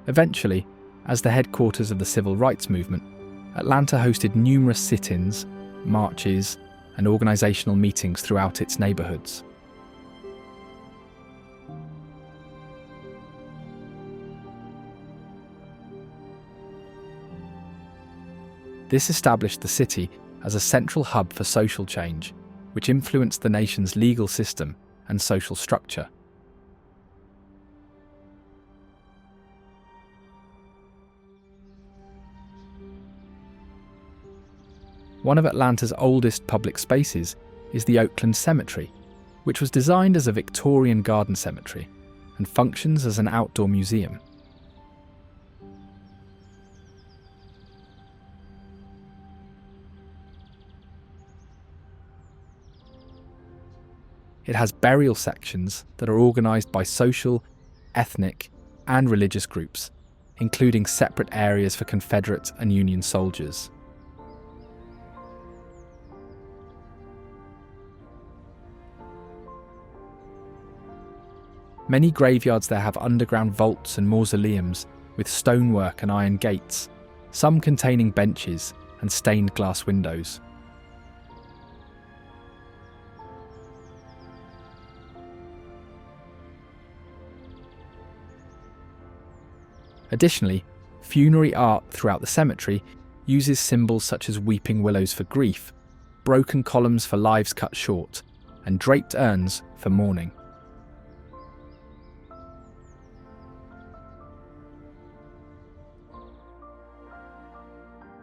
Eventually, As the headquarters of the civil rights movement, Atlanta hosted numerous sit-ins, marches, and organizational meetings throughout its neighborhoods. This established the city as a central hub for social change, which influenced the nation's legal system and social structure. One of Atlanta's oldest public spaces is the Oakland Cemetery, which was designed as a Victorian garden cemetery and functions as an outdoor museum. It has burial sections that are organised by social, ethnic, and religious groups, including separate areas for Confederate and Union soldiers. Many graveyards there have underground vaults and mausoleums with stonework and iron gates, some containing benches and stained glass windows. Additionally, funerary art throughout the cemetery uses symbols such as weeping willows for grief, broken columns for lives cut short, and draped urns for mourning.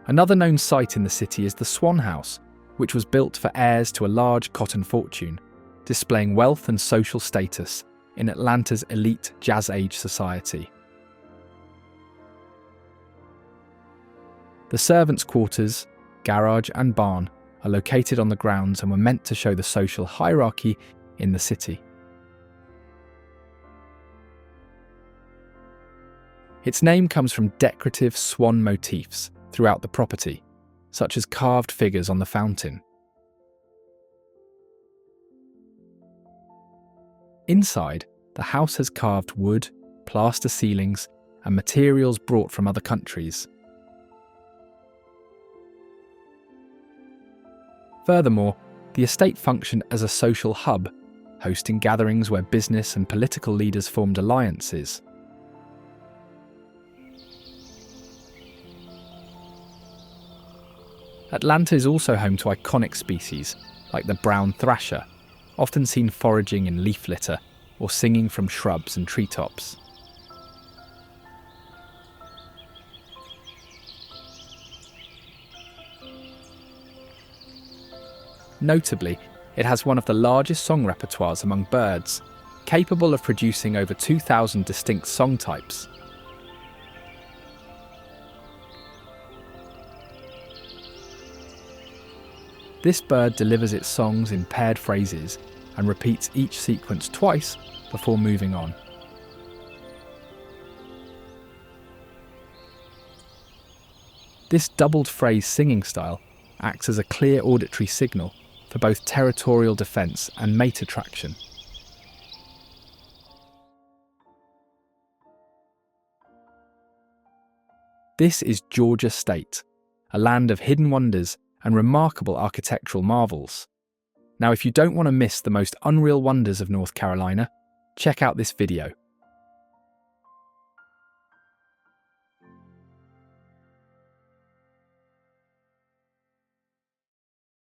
Another known site in the city is the Swan House, which was built for heirs to a large cotton fortune, displaying wealth and social status in Atlanta's elite Jazz Age society. The servants' quarters, garage and barn are located on the grounds and were meant to show the social hierarchy in the city. Its name comes from decorative swan motifs throughout the property, such as carved figures on the fountain. Inside, the house has carved wood, plaster ceilings, and materials brought from other countries. Furthermore, the estate functioned as a social hub, hosting gatherings where business and political leaders formed alliances. Atlanta is also home to iconic species, like the brown thrasher, often seen foraging in leaf litter or singing from shrubs and treetops. Notably, it has one of the largest song repertoires among birds, capable of producing over 2,000 distinct song types. This bird delivers its songs in paired phrases and repeats each sequence twice before moving on. This doubled phrase singing style acts as a clear auditory signal for both territorial defence and mate attraction. This is Georgia State, a land of hidden wonders and remarkable architectural marvels. Now, if you don't want to miss the most unreal wonders of North Carolina, check out this video.